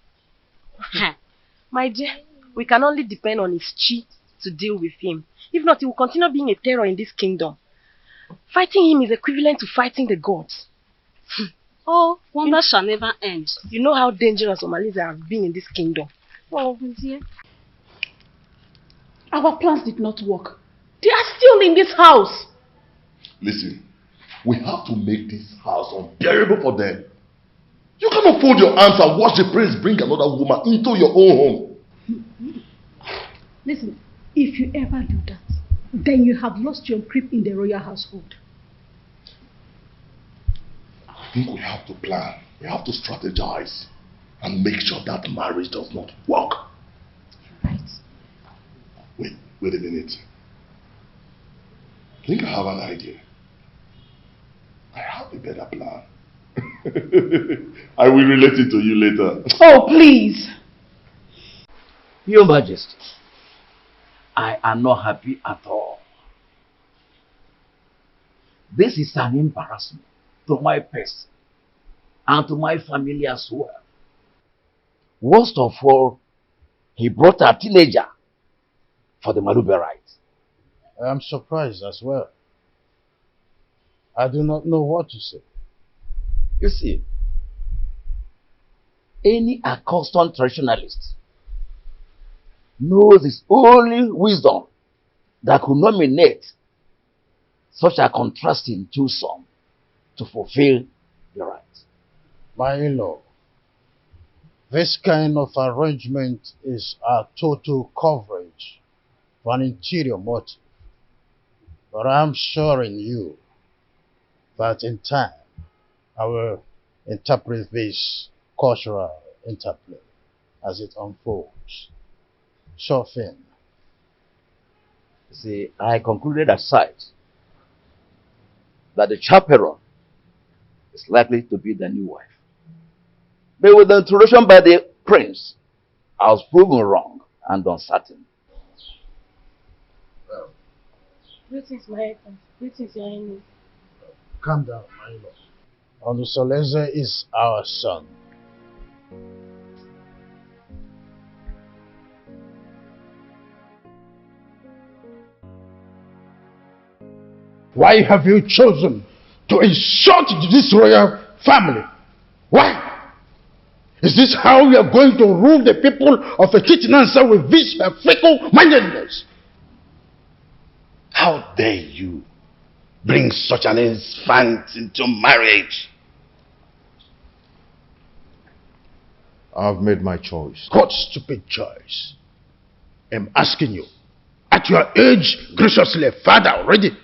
My dear, we can only depend on his chi to deal with him. If not, he will continue being a terror in this kingdom. Fighting him is equivalent to fighting the gods. Oh, wonder shall never end. You know how dangerous Omalinze has been in this kingdom. Oh, dear. Our plans did not work. They are still in this house. Listen, we have to make this house unbearable for them. You cannot fold your arms and watch the prince bring another woman into your own home. Listen, if you ever do that, then you have lost your grip in the royal household. I think we have to plan. We have to strategize and make sure that marriage does not work. Right. Wait a minute. I think I have an idea. I have a better plan. I will relate it to you later. Oh, please. Your Majesty, I am not happy at all. This is an embarrassment to my person and to my family as well. Worst of all, he brought a teenager for the Malube rite. I am surprised as well. I do not know what to say. You see, any accustomed traditionalist knows it's only wisdom that could nominate such a contrasting twosome to fulfill the right. My in-law, this kind of arrangement is a total coverage for an interior motive. But I'm assuring you that in time I will interpret this cultural interplay as it unfolds. Sure thing. See, I concluded aside that the chaperone is likely to be the new wife. But with the introduction by the prince, I was proven wrong and uncertain. Greetings, my Highness. Greetings, Your Highness. Calm down, my lord. Onusoleze is our son. Why have you chosen to insult this royal family? Why? Is this how we are going to rule the people of a Chitinansa with this fickle-mindedness? How dare you bring such an infant into marriage? I've made my choice. What stupid choice? I'm asking you. At your age, graciously a father already,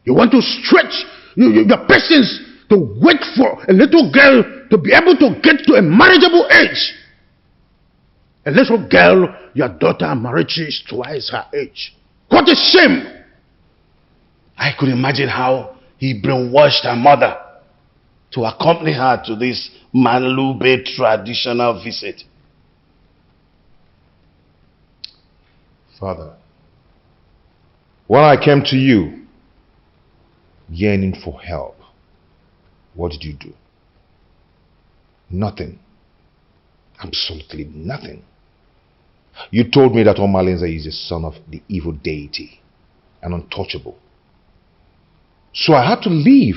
you want to stretch your patience to wait for a little girl to be able to get to a marriageable age. A little girl, your daughter Marichi is twice her age. What a shame! I could imagine how he brainwashed her mother to accompany her to this Manlube traditional visit. Father, when I came to you, yearning for help, what did you do? Nothing. Absolutely nothing. You told me that Omalinze is the son of the evil deity, an untouchable. So I had to leave.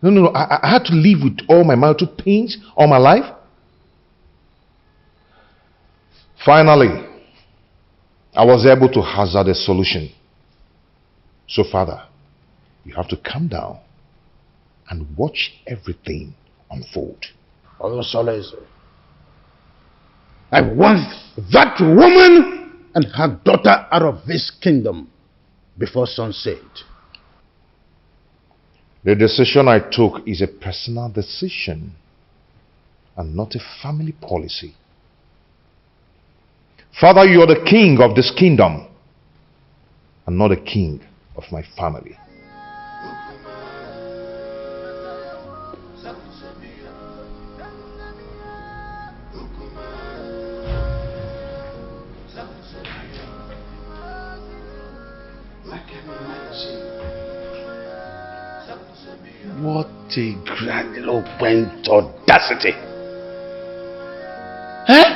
No, I had to live with all my marital pains all my life. Finally, I was able to hazard a solution. So Father, you have to calm down and watch everything unfold. Onusoleze, I want that woman and her daughter out of this kingdom before sunset. The decision I took is a personal decision and not a family policy. Father, you are the king of this kingdom and not the king of my family. What a grandiloquent audacity! Huh?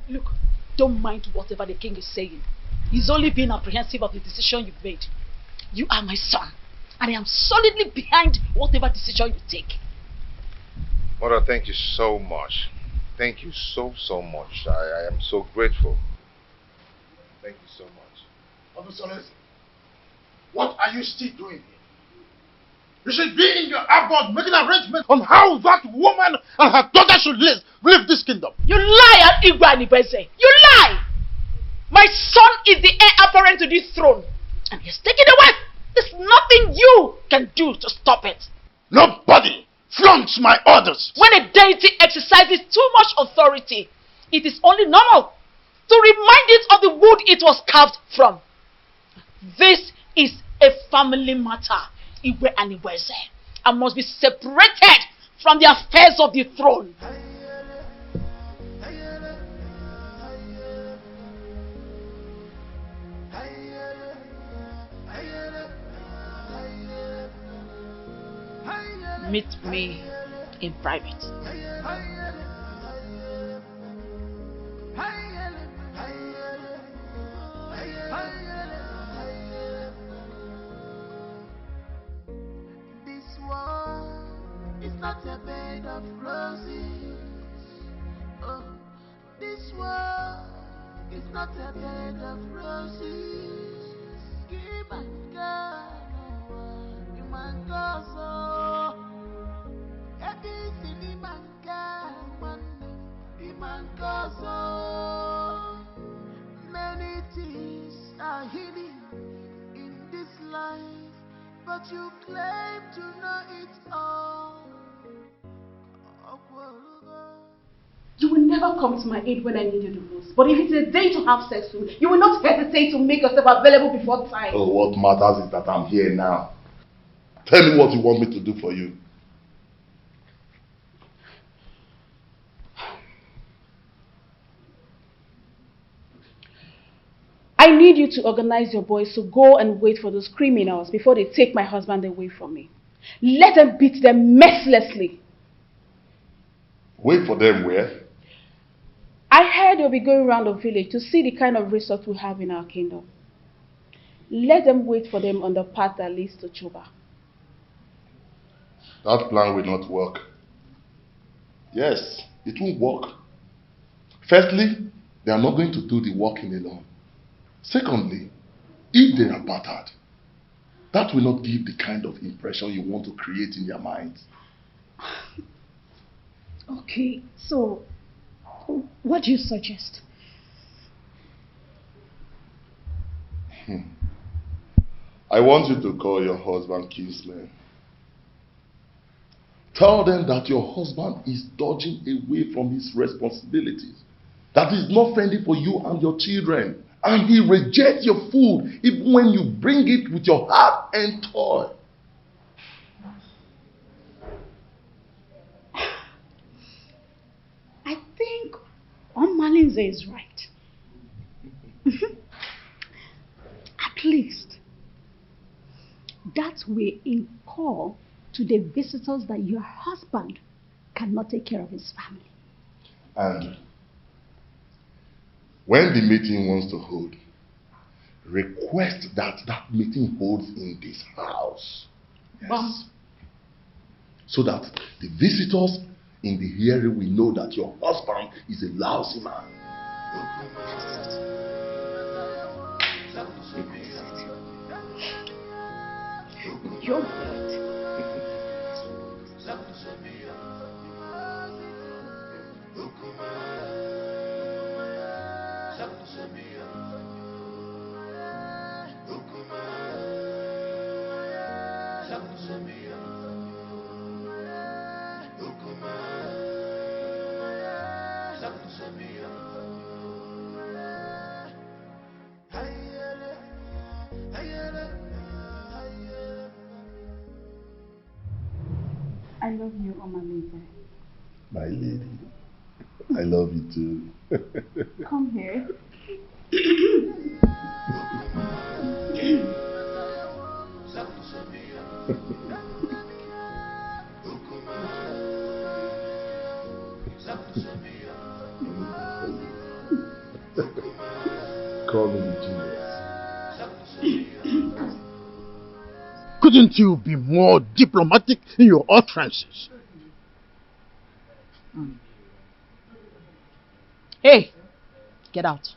Look, don't mind whatever the king is saying. He's only being apprehensive of the decision you've made. You are my son, and I am solidly behind whatever decision you take. Mother, thank you so much. Thank you so much. I am so grateful. Thank you so much. Officer Leslie, what are you still doing here? You should be in your abode making arrangements on how that woman and her daughter should leave this kingdom. You lie, Igwe Anibese. You lie! My son is the heir apparent to this throne. And he's taken away. There's nothing you can do to stop it. Nobody flaunts my orders. When a deity exercises too much authority, it is only normal to remind it of the wood it was carved from. This is a family matter, Igwe Anibese, and must be separated from the affairs of the throne. Meet me in private. This world is not a bed of roses. Oh, this world is not a bed of roses. Give and God, you man go so. Everything in man can, man go so. Many things are hidden in this life, but you claim to know it all. You will never come to my aid when I need you the most. But if it's a day to have sex with me, you will not hesitate to make yourself available before time. Oh, what matters is that I'm here now. Tell me what you want me to do for you. I need you to organize your boys to go and wait for those criminals before they take my husband away from me. Let them beat them mercilessly. Wait for them where? I heard they'll be going around the village to see the kind of resource we have in our kingdom. Let them wait for them on the path that leads to Chuba. That plan will not work. Yes, it won't work. Firstly, they are not going to do the working alone. Secondly, if they are battered, that will not give the kind of impression you want to create in their minds. Okay, so what do you suggest? I want you to call your husband kinsman. Tell them that your husband is dodging away from his responsibilities, that he's not fending for you and your children, and he rejects your food even when you bring it with your heart and toil. I think Malinze is right. At least that will incur to the visitors that your husband cannot take care of his family. And when the meeting wants to hold, request that that meeting holds in this house. Yes. So that the visitors in the hearing will know that your husband is a lousy man. You're right. I love you, Omalite. My lady, I love you too. Come here. Call me genius. Couldn't you be more diplomatic in your utterances? Hey, get out.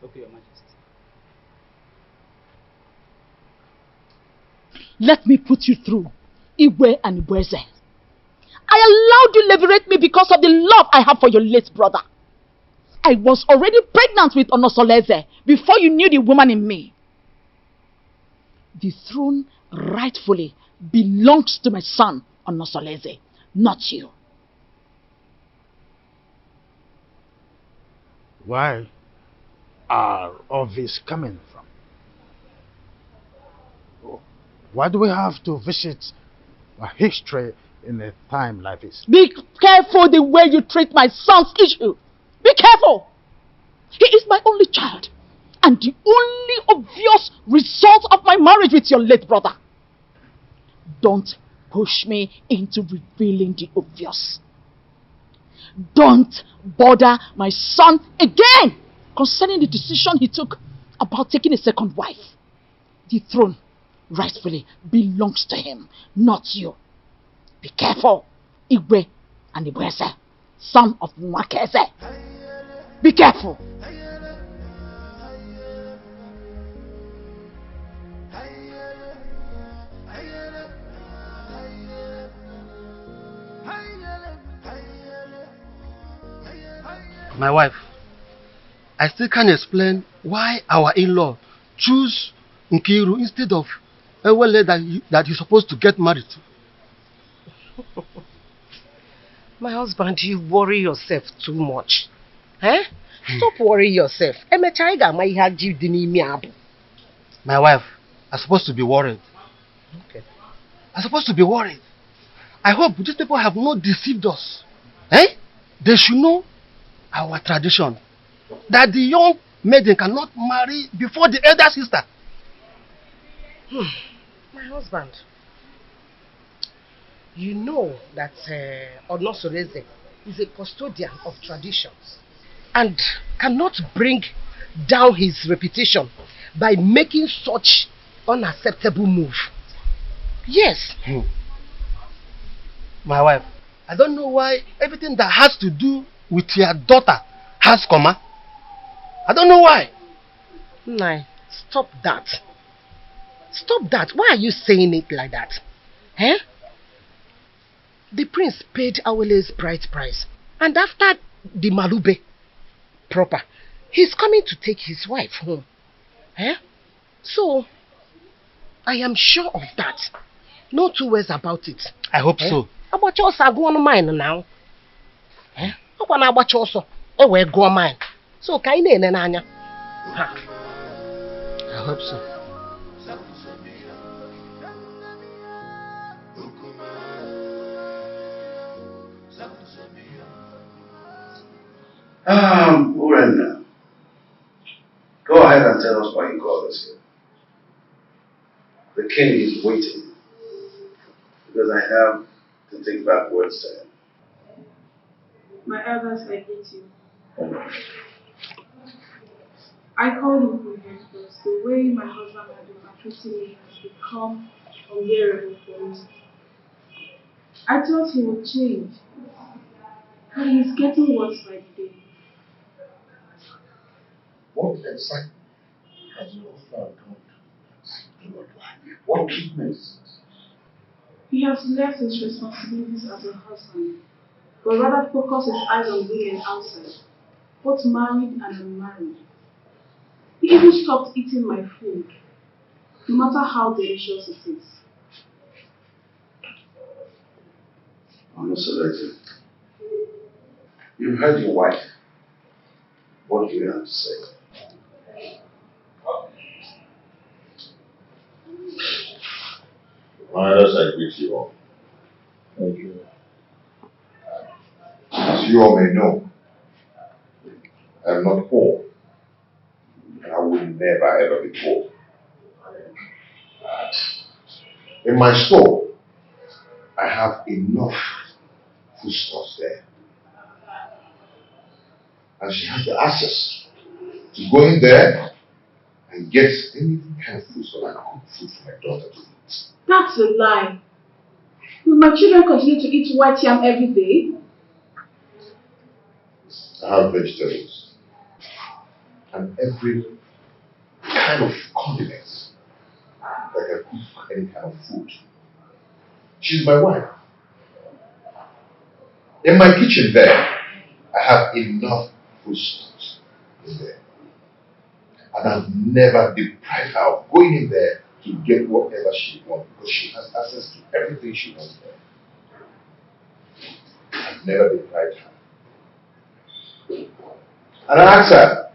Okay, Your Majesty. Let me put you through, Igwe and Ibweze. I allowed you liberate me because of the love I have for your late brother. I was already pregnant with Onosoleze before you knew the woman in me. The throne rightfully belongs to my son, Onosoleze, not you. Where are all this coming from? Why do we have to visit a history in a time like this? Be careful the way you treat my son's issue. Be careful. He is my only child and the only obvious result of my marriage with your late brother. Don't push me into revealing the obvious. Don't bother my son again concerning the decision he took about taking a second wife. The throne rightfully belongs to him, not you. Be careful, Igwe and Ibweze, son of Mwakeze. Be careful. My wife, I still can't explain why our in-law choose Nkiru instead of Ewele that you're supposed to get married to. My husband, you worry yourself too much. Eh? Stop worrying yourself. My wife, I'm supposed to be worried. Okay. I'm supposed to be worried. I hope these people have not deceived us. Eh? They should know our tradition. That the young maiden cannot marry before the elder sister. My husband, you know that Onosoreze is a custodian of traditions and cannot bring down his reputation by making such unacceptable move. Yes. My wife, I don't know why everything that has to do with your daughter has comma. I don't know why. Nai, stop that. Stop that. Why are you saying it like that? Eh? The prince paid Awele's bride price. And after the Malube proper, he's coming to take his wife home. Eh? So, I am sure of that. No two ways about it. I hope so. About yours are going on mine now. Eh? About yours will go on mine. So, can you nanya? I hope so. Urenda, go ahead and tell us why you called us here. The king is waiting because I have to take back words to him. My elders, I hate you. I called him Queeneth because the way my husband had been maltreating me has become unbearable for me. I thought he would change, but he is getting worse by the day. What exactly has your father done to your wife? What treatment? He has left his responsibilities as a husband, but rather focused his eyes on women outside, both married and unmarried. He even stopped eating my food, no matter how delicious it is. Onosoreze, you've heard your wife. What do you have to say? Others, I greet you all. Thank you. As you all may know, I am not poor, and I will never ever be poor. In my store, I have enough foodstuffs there. And she has the access to go in there and get any kind of food so I can cook food for my daughter to eat. That's a lie. Will my children continue to eat white yam every day? I have vegetables and every kind of condiments that can cook any kind of food. She's my wife. In my kitchen there, I have enough foodstuffs in there. And I've never deprived her of going in there to get whatever she wants because she has access to everything she wants there. I've never deprived her. And I ask her,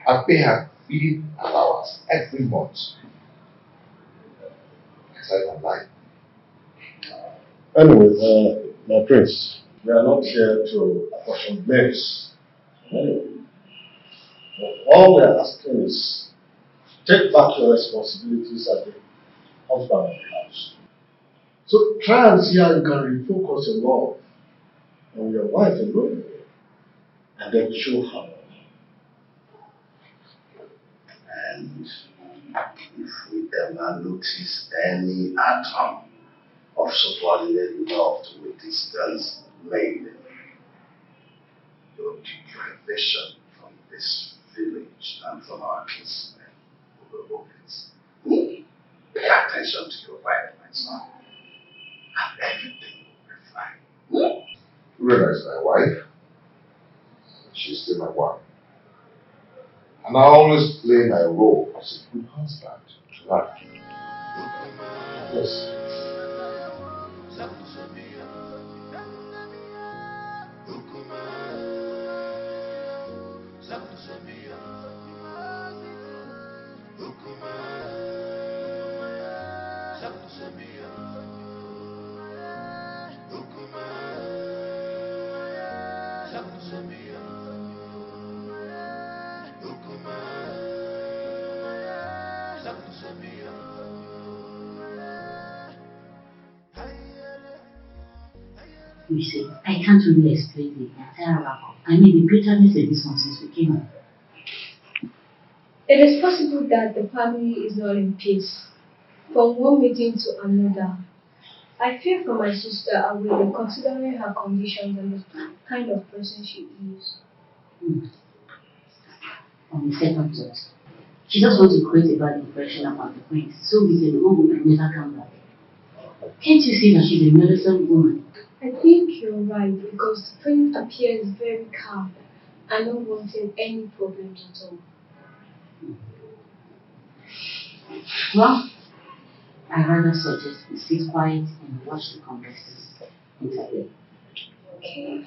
I pay her feeding allowance every month. Aside from life. Anyway, my prince, we are not here to apportion blames. All we are asking is take back your responsibilities as the husband of the house. So try and see how you can refocus your love on your wife alone, and then show her. And if we ever notice any atom of subordinate love to a distance maiden, your deprivation from this village and from our kinsmen will remove it. Pay attention to your wife, my son, and everything will be fine. Rena is my wife. She's still my wife. And I always play my role as a good husband to her. Yes. You see, I can't really explain the entire wrap-up. I mean, the bitterness in this one since we came up. It is possible that the family is not in peace. From one meeting to another, I fear for my sister Awele, considering her conditions and the kind of person she is. On the second thought, she just wants to create a bad impression about the prince, so we can go home and never come back. Can't you see that she's a meddlesome woman? I think you're right, because the prince appears very calm and not wanting any problems at all. Well, I rather suggest we sit quiet and watch the contestants interplay. Okay.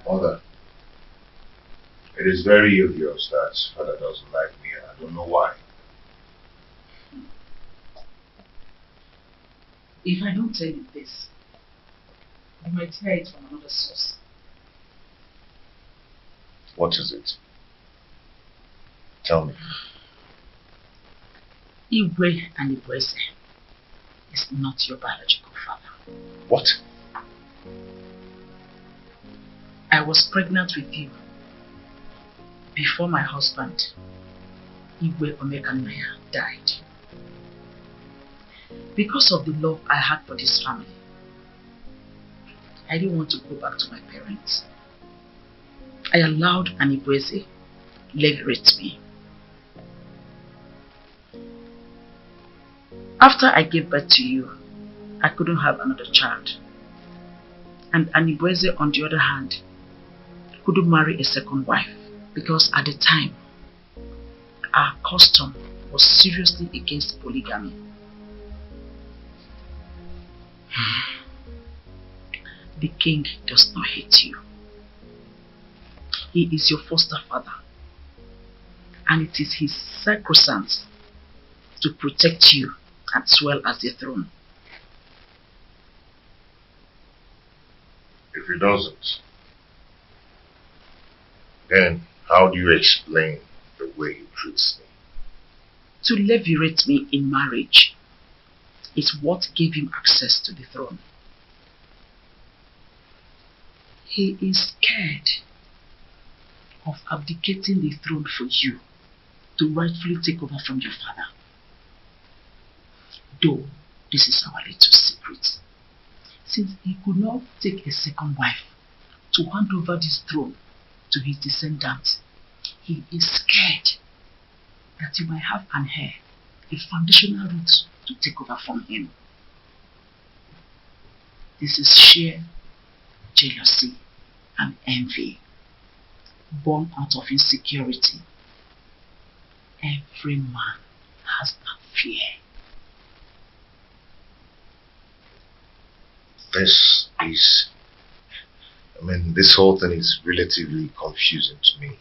Mother, it is very obvious that father doesn't like me, and I don't know why. If I don't tell you this, you might hear it from another source. What is it? Tell me. Iwe and Iweze is not your biological father. What? I was pregnant with you before my husband, Iwe Omekanaya, died. Because of the love I had for this family, I didn't want to go back to my parents. I allowed Anibweze liberate me. After I gave birth to you, I couldn't have another child. And Anibweze, on the other hand, couldn't marry a second wife because at the time, our custom was seriously against polygamy. The king does not hate you. He is your foster father, and it is his sacrosanct to protect you as well as the throne. If he doesn't, then how do you explain the way he treats me? To levirate me in marriage is what gave him access to the throne. He is scared of abdicating the throne for you to rightfully take over from your father. Though this is our little secret. Since he could not take a second wife to hand over this throne to his descendants, he is scared that you might have an heir, a foundational root to take over from him. This is sheer jealousy and envy, born out of insecurity. Every man has that fear. This whole thing is relatively confusing to me.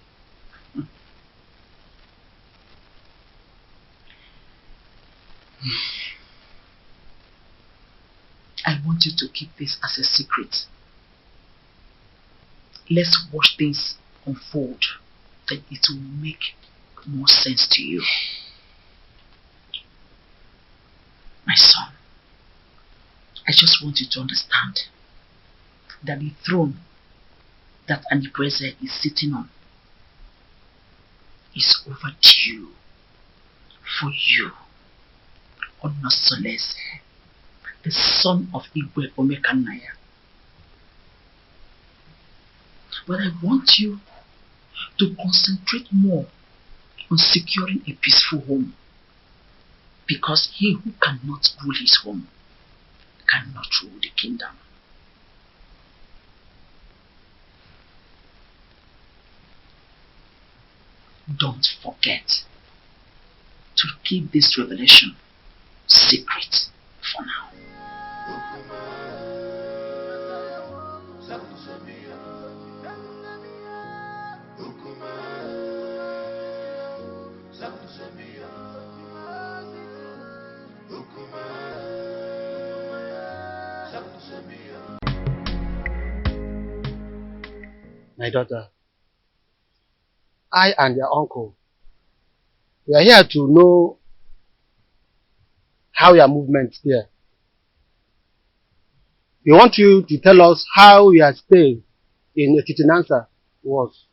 I want you to keep this as a secret. Let's watch things unfold, then it will make more sense to you. My son, I just want you to understand that the throne that Anipreze is sitting on is overdue for you, Onosolese, the son of Igwe Omekanaya. But I want you to concentrate more on securing a peaceful home, because he who cannot rule his home cannot rule the kingdom. Don't forget to keep this revelation secret for now. My daughter, I and your uncle, we are here to know how your movement there. We want you to tell us how your stay in Etitinansa was.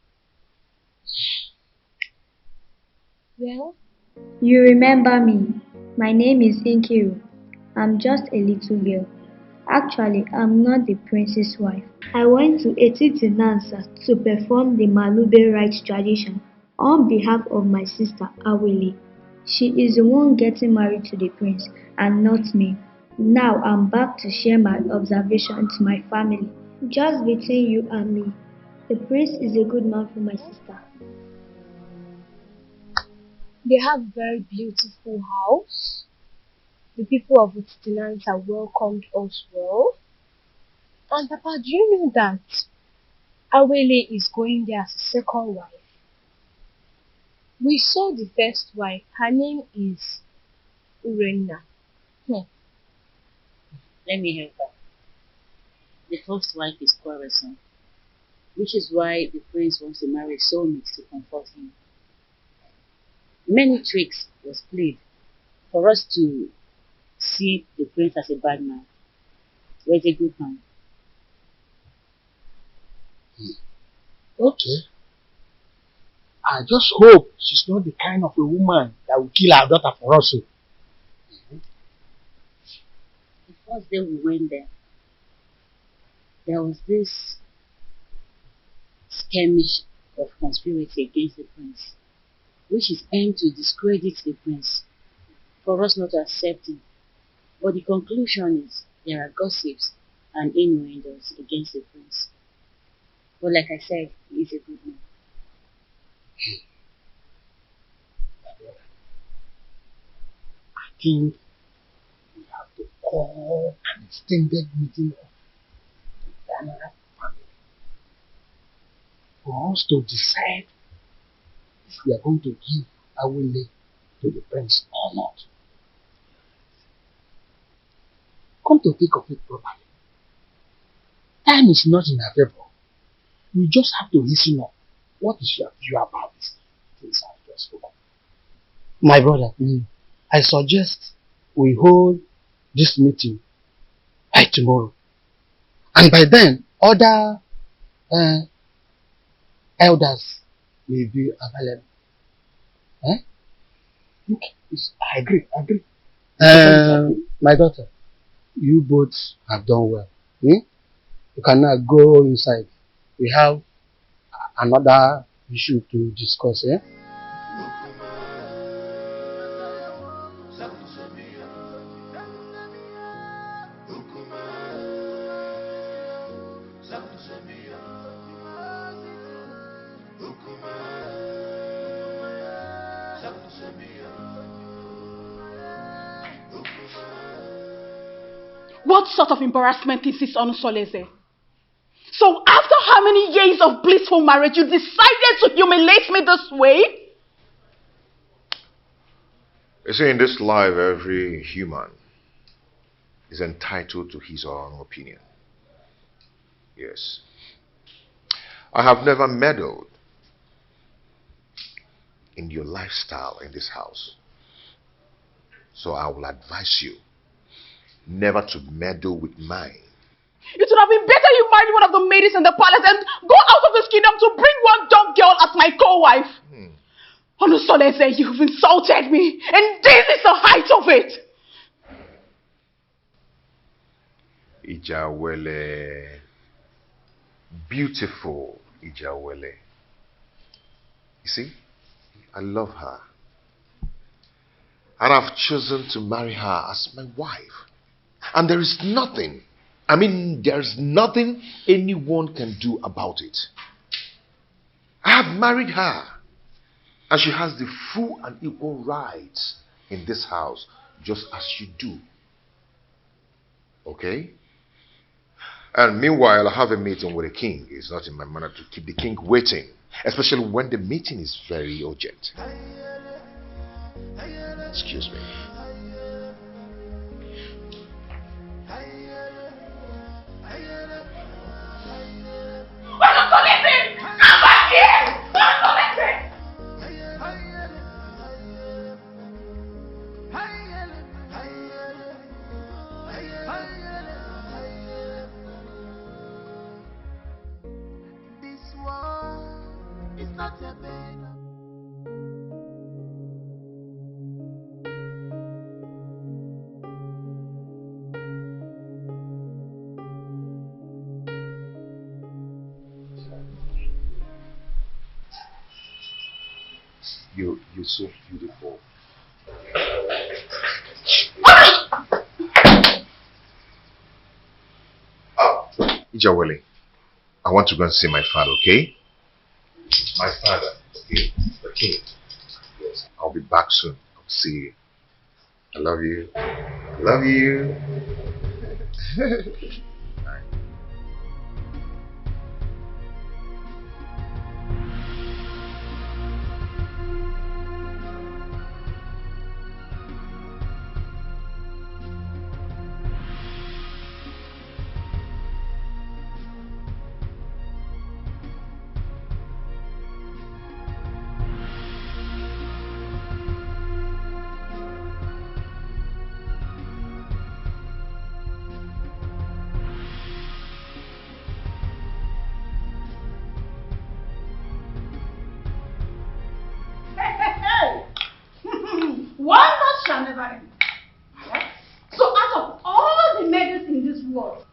Well, you remember me. My name is Inkiru. I'm just a little girl. Actually, I'm not the prince's wife. I went to Etitinansa to perform the Malube rites tradition on behalf of my sister Awele. She is the one getting married to the prince and not me. Now I'm back to share my observation to my family. Just between you and me, the prince is a good man for my sister. They have a very beautiful house. The people of Etitinansa welcomed us well. And Papa, do you know that Awele is going there as a second wife? We saw the first wife. Her name is Urenna. Let me help her. The first wife is quarrelsome, which is why the prince wants to marry a soulmate to comfort him. Many tricks was played for us to see the prince as a bad man, but he's a good man. Okay. I just hope she's not the kind of a woman that will kill our daughter for us. The first day we went there was this skirmish of conspiracy against the prince, which is aimed to discredit the prince, for us not to accept him. But the conclusion is there are gossips and innuendos against the prince. But like I said, he is a good man. I think we have to call an extended meeting of the Daniel family for us to decide if we are going to give Awele to the prince or not. Come to think of it properly, time is not in our favor. We just have to listen up. What is your view about this things I've just spoken? My brother, I suggest we hold this meeting by tomorrow. And by then, other elders may be available. Okay, I agree. My daughter, you both have done well. You can now go inside. We have another issue to discuss. What sort of embarrassment is this, Onusoleze? So after how many years of blissful marriage, you decided to humiliate me this way? You see, in this life, every human is entitled to his or her own opinion. Yes. I have never meddled in your lifestyle in this house. So I will advise you never to meddle with mine. It would have been better you married one of the ladies in the palace and go out of this kingdom to bring one dumb girl as my co-wife. Onusoleze, you've insulted me, and this is the height of it. Ijawele. Beautiful Ijawele. You see, I love her. And I've chosen to marry her as my wife. And there is nothing, there's nothing anyone can do about it. I have married her. And she has the full and equal rights in this house, just as you do. Okay? And meanwhile, I have a meeting with the king. It's not in my manner to keep the king waiting, especially when the meeting is very urgent. Excuse me. You're so beautiful. Ijawele, I want to go and see my father, okay? My father, okay? The king. Yes, I'll be back soon. I'll see you. I love you. I love you. Wonders shall never end. So out of all the maidens in this world,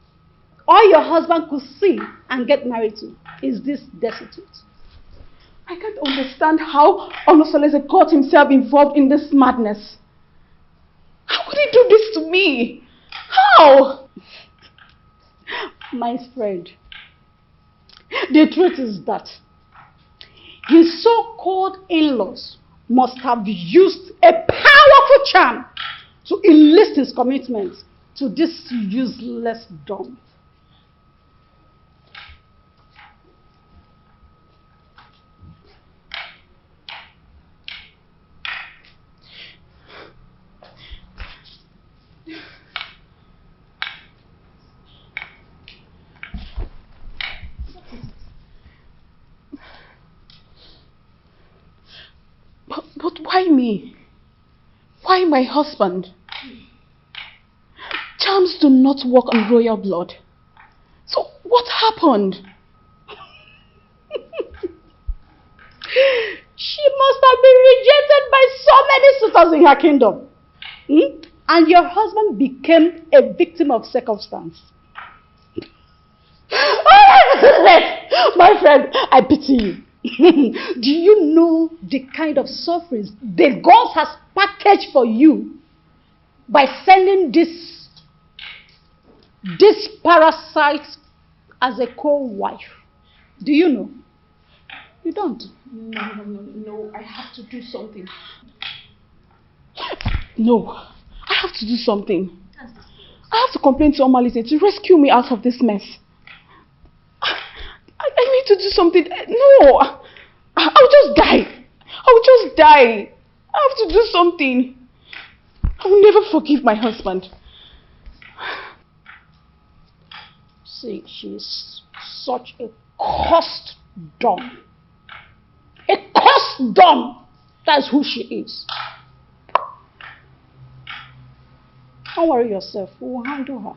all your husband could see and get married to is this destitute. I can't understand how Onusoleze got himself involved in this madness. How could he do this to me? How? My friend, the truth is that his so-called in-laws must have used a powerful charm to enlist his commitment to this useless dump. But why me? Why my husband? Charms do not work on royal blood. So what happened? sisters in her kingdom. And your husband became a victim of circumstance. My friend, I pity you. Do you know the kind of sufferings the gods has packaged for you by sending this parasite as a co-wife? Do you know? You don't. No, I have to do something. No, I have to do something. I have to complain to Omalise to rescue me out of this mess. I need to do something. No, I'll just die. I'll just die. I have to do something. I will never forgive my husband. See, she's such a cursed dumb. A cursed dumb. That's who she is. Don't worry yourself. We will handle her.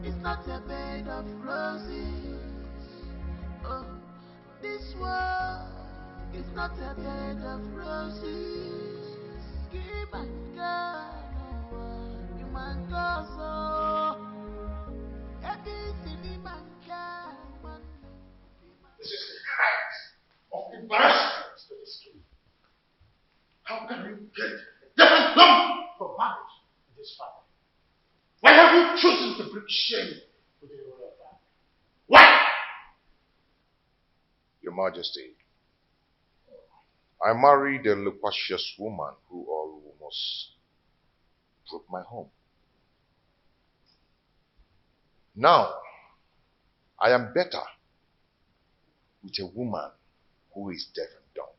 It's not a bed of roses. Oh, this world is not a bed of roses. Give and God, you man go so. Everything man can. This is the height of embarrassment to this king. How can you get a different lump for marriage in this family? Why have you chosen to bring shame to the royal family? Why? Your Majesty, I married a loquacious woman who almost broke my home. Now, I am better with a woman who is deaf and dumb.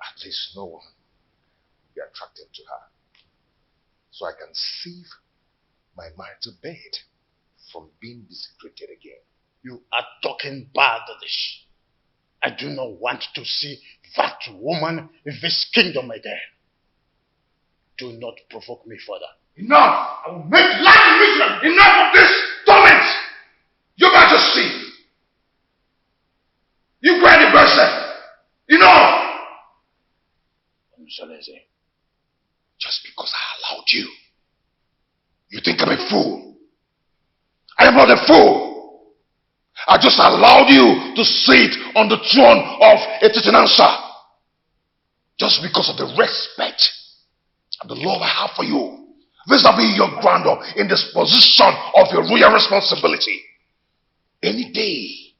At least no one will be attracted to her. So I can save my marital bed from being desecrated again. You are talking badish. I do not want to see that woman in this kingdom again. Do not provoke me further. Enough! I will make life miserable! Enough of this torment! Your Majesty! You cry the person! Enough! Just because I allowed you, you think I'm a fool? I am not a fool! I just allowed you to sit on the throne of Etitinansa just because of the respect and the love I have for you vis-a-vis your grandeur in this position of your royal responsibility. Any day,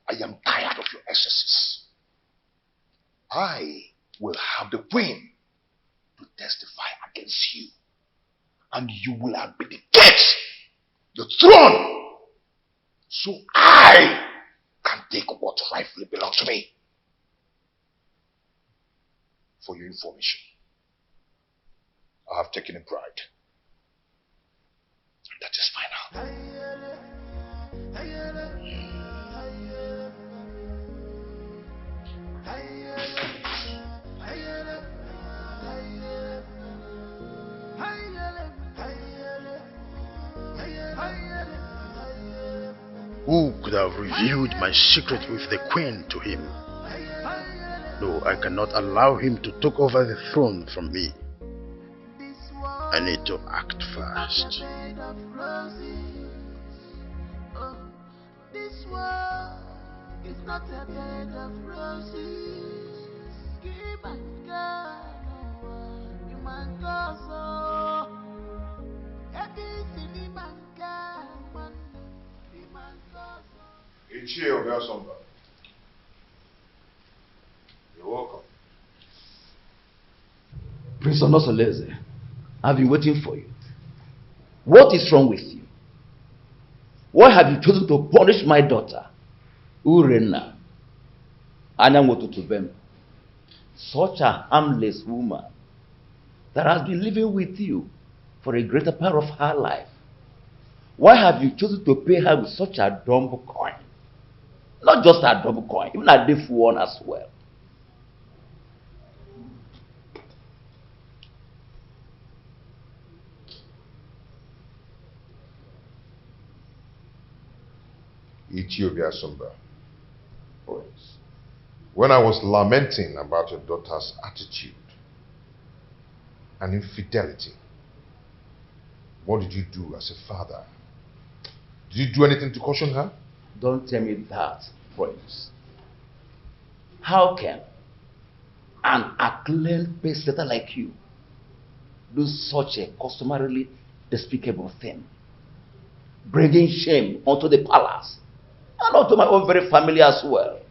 I am tired of your excesses. I will have the queen to testify against you, and you will abdicate the throne so I can take what rightfully belongs to me. For your information, I have taken a bride. That is final. Who could have revealed my secret with the queen to him? No, I cannot allow him to take over the throne from me. I need to act fast. This world is not a bed of roses. Give and God, you man go so. Everything man can, man go so. Ichie Obiasomba, you're welcome. Prince Onosoleze, I've been waiting for you. What is wrong with you? Why have you chosen to punish my daughter, Urenna, Anyanwotutubem, such a harmless woman that has been living with you for a greater part of her life. Why have you chosen to pay her with such a dumb coin? Not just a dumb coin, even a deaf one as well. Ethiopia Sumba. When I was lamenting about your daughter's attitude and infidelity, what did you do as a father? Did you do anything to caution her? Don't tell me that, Prince. How can an acclaimed pace-setter like you do such a customarily despicable thing? Bringing shame onto the palace and onto my own very family as well.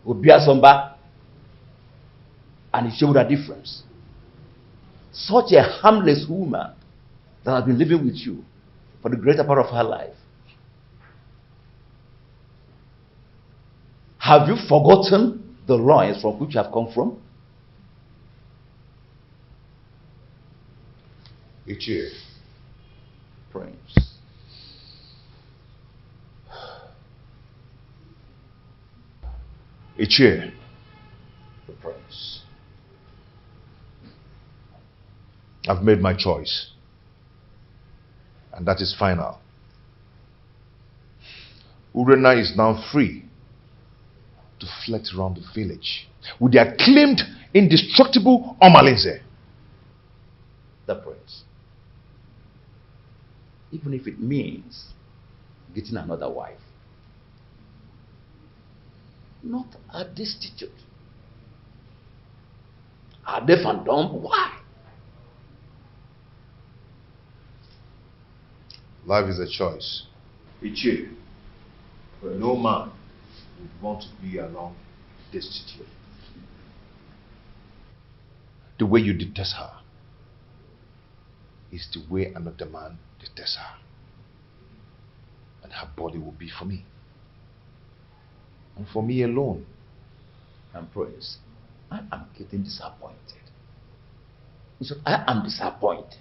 Obia Somba, and it showed a difference. Such a harmless woman that has been living with you for the greater part of her life. Have you forgotten the loins from which you have come from? Ichie. Prince. Ichie. The Prince. I've made my choice. And that is final. Urena is now free to flex around the village with the acclaimed indestructible Omalinze. The Prince. Even if it means getting another wife. Not a destitute. A deaf and dumb? Why? Life is a choice. Ichie, no man would want to be alone destitute. The way you detest her is the way another man detests her. And her body will be for me. And for me alone. And Prince, I am getting disappointed. In short, I am disappointed.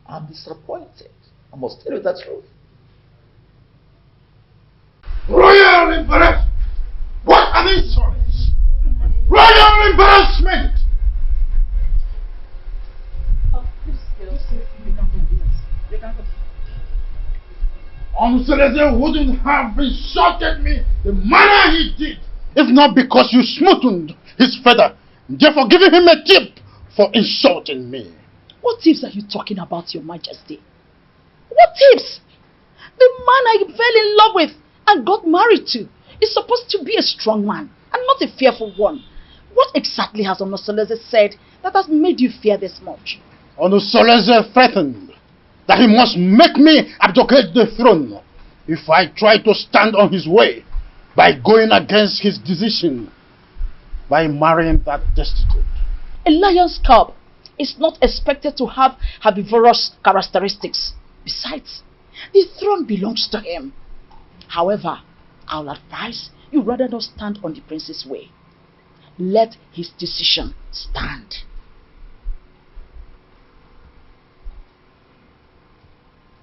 I'm disappointed. I must tell you the truth. Royal embarrassment! What an insolence! Royal embarrassment! Omseleze wouldn't have insulted me the manner he did if not because you smoothened his feather, therefore giving him a tip for insulting me. What tips are you talking about, Your Majesty? What tips? The man I fell in love with and got married to is supposed to be a strong man and not a fearful one. What exactly has Onosoleze said that has made you fear this much? Onosoleze threatened that he must make me abdicate the throne if I try to stand on his way by going against his decision by marrying that destitute. A lion's cub is not expected to have herbivorous characteristics. Besides, the throne belongs to him. However, I'll advise you rather not stand on the prince's way. Let his decision stand.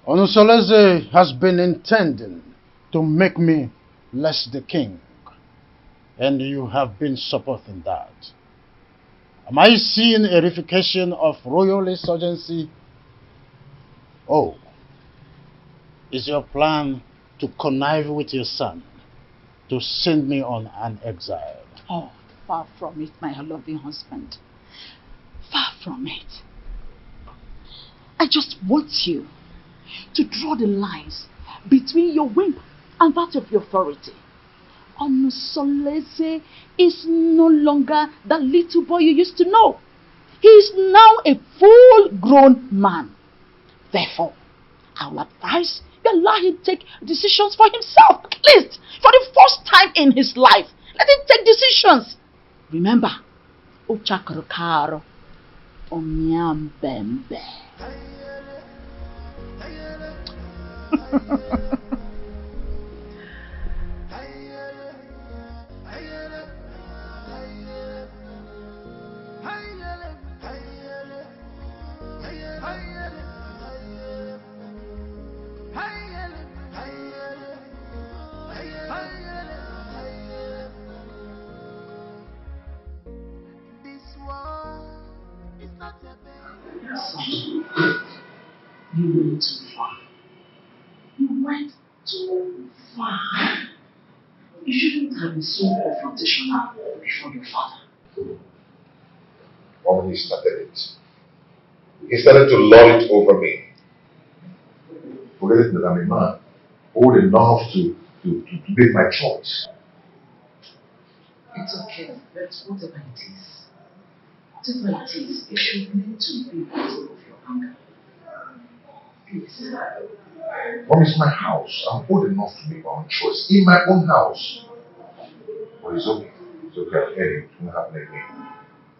Onosoleze has been intending to make me less the king, and you have been supporting that. Am I seeing a reification of royal insurgency? Oh, is your plan to connive with your son to send me on an exile? Oh, far from it, my loving husband. Far from it. I just want you to draw the lines between your whim and that of your authority. Onosoleze is no longer that little boy you used to know. He is now a full-grown man. Therefore, I will advise you allow him to take decisions for himself, at least for the first time in his life. Let him take decisions. Remember, Ochakrokaro Omiambembe. Son, you went too far. You went too far. You shouldn't have been so confrontational before your father. Mom, he started it. He started to lord it over me. Forgetting that I'm a man, old enough to make my choice. It's okay, but whatever it is, you should learn to be control of your anger. Please. Mom, it's my house. I'm old enough to make my own choice in my own house. But it's okay. It's okay. I'll hear you. It won't happen again.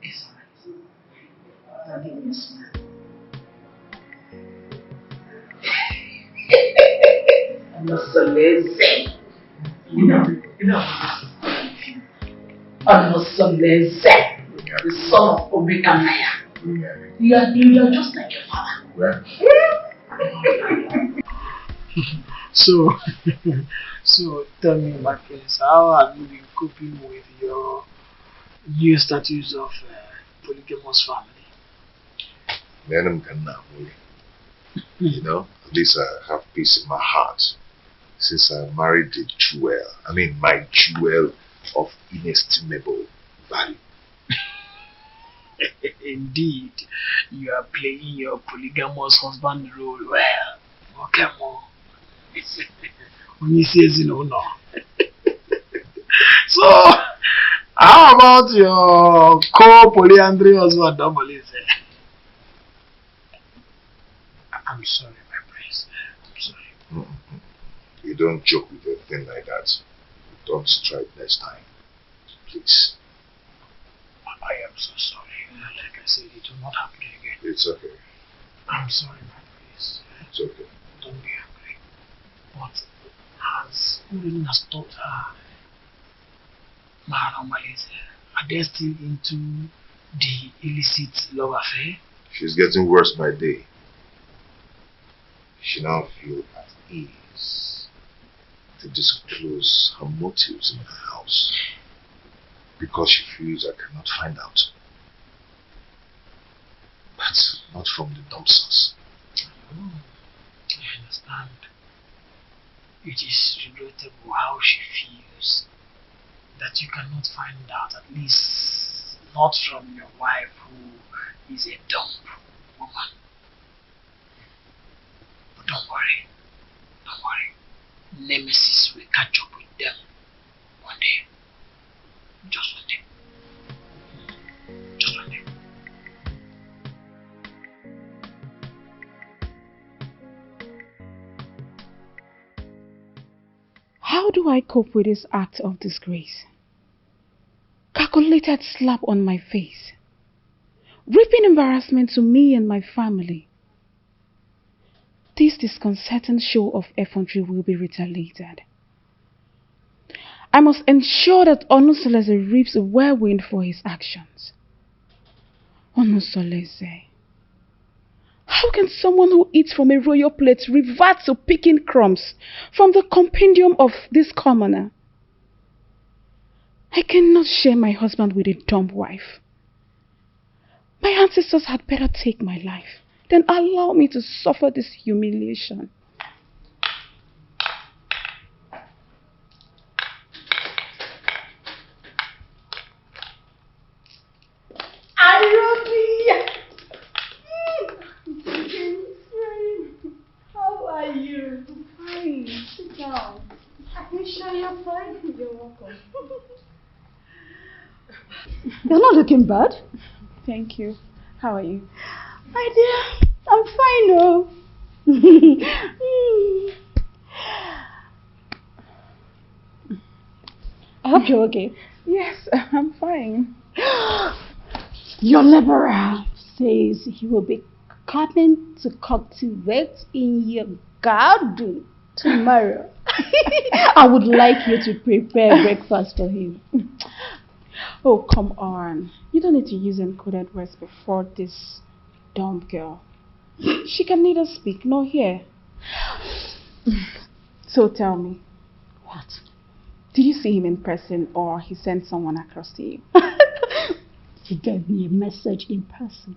It's alright. Now give me a smile. I'm not so lazy. You know, I'm not so lazy. The son of Omega Maya. You are just like your father. So tell me, my friends, how have you been coping with your new status of polygamous family? You know, at least I have peace in my heart since I married the jewel. I mean, my jewel of inestimable value. Indeed, you are playing your polygamous husband role well. Okay, Mom. When you say no. So, how about your co-polyandry husband, Domolize? I'm sorry, my prince. I'm sorry. You don't joke with a thing like that. Don't try it next time. Please. I am so sorry. Like I said, it will not happen again. It's okay. I'm sorry, my prince. It's okay. Don't be angry. But has Urena stopped her Maharamalese? Are they still into the illicit love affair? She's getting worse by day. She now feels at ease to disclose her motives in her house because she feels I cannot find out. But not from the dumpsters. Oh, I understand. It is regrettable how she feels that you cannot find out, at least not from your wife who is a dumb woman. But don't worry. Don't worry. Nemesis will catch up with them one day. Just one day. Just one day. How do I cope with this act of disgrace? Calculated slap on my face. Reaping embarrassment to me and my family. This disconcerting show of effrontery will be retaliated. I must ensure that Onusoleze reaps a whirlwind for his actions. Onusoleze. How can someone who eats from a royal plate revert to picking crumbs from the compendium of this commoner? I cannot share my husband with a dumb wife. My ancestors had better take my life than allow me to suffer this humiliation. How are you? Fine. Sit down. Are you sure you're fine? You're welcome. You're not looking bad. Thank you. How are you? My dear, I'm fine though. I hope you're okay. Yes, I'm fine. Your liberal says he will be coming to cultivate in your garden tomorrow. I would like you to prepare breakfast for him. Oh, come on. You don't need to use encoded words before this dumb girl. She can neither speak nor hear. So tell me, what? Did you see him in person or he sent someone across to you? He gave me a message in person.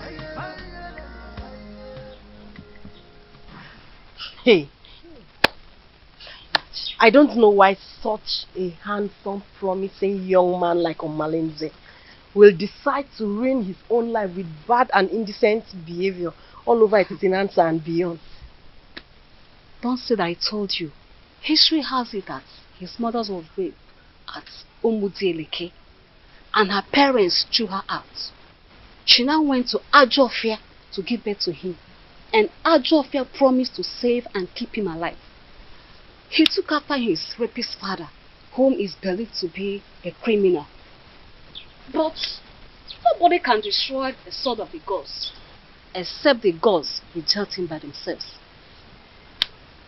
Hey, Hey, I don't know why such a handsome, promising young man like Omalinze will decide to ruin his own life with bad and indecent behavior all over Etitinansa and beyond. Don't say that I told you. History has it that his mother was raped at Umudieleke and her parents threw her out. She now went to Ajofia to give birth to him, and Ajofia promised to save and keep him alive. He took after his rapist father, whom is believed to be a criminal. But nobody can destroy the sword of the gods, except the gods reject him by themselves.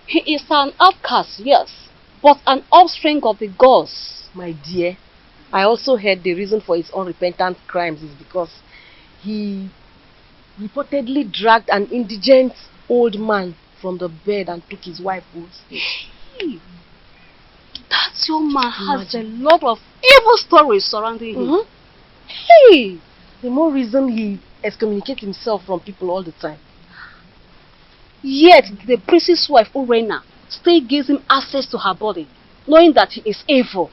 He is an outcast, yes, but an offspring of the gods. My dear, I also heard the reason for his unrepentant crimes is because he reportedly dragged an indigent old man from the bed and took his wife Wood's. That young man has a lot of evil stories surrounding him. Hey! The more reason he excommunicates himself from people all the time. Yet the priest's wife, Urena, still gives him access to her body, knowing that he is evil.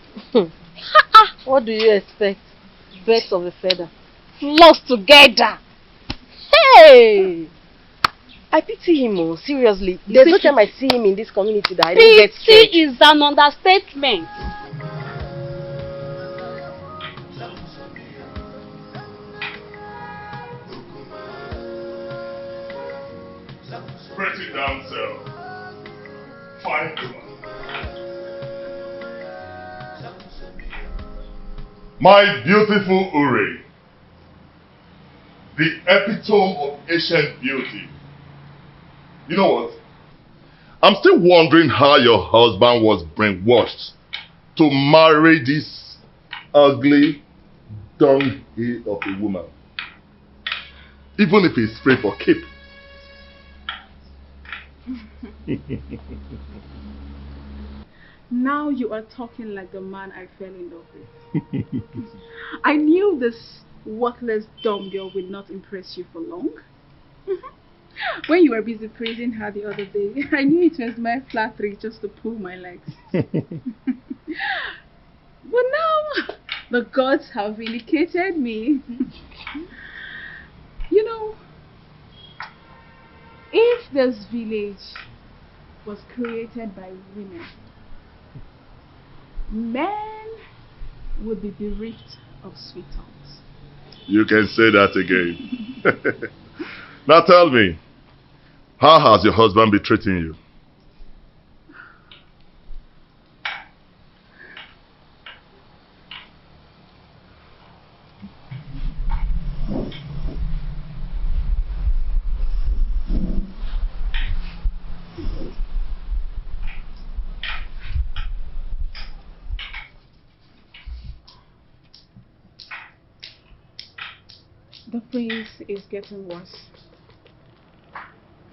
What do you expect? Birds of a feather. Flocks together. Hey! I pity him, oh, seriously. There's no time I see him in this community that I don't get scared. Pity is an understatement. Pretty damsel. Fine woman. My beautiful Uri, the epitome of ancient beauty. You know what? I'm still wondering how your husband was brainwashed to marry this ugly dunghill of a woman. Even if he's free for keep. Now you are talking like the man I fell in love with. I knew this worthless dumb girl would not impress you for long. When you were busy praising her the other day, I knew it was my flattery just to pull my legs. But now, the gods have vindicated me. You know, if this village was created by women, men would be bereft of sweet tongues. You can say that again. Now tell me, how has your husband been treating you? The prince is getting worse.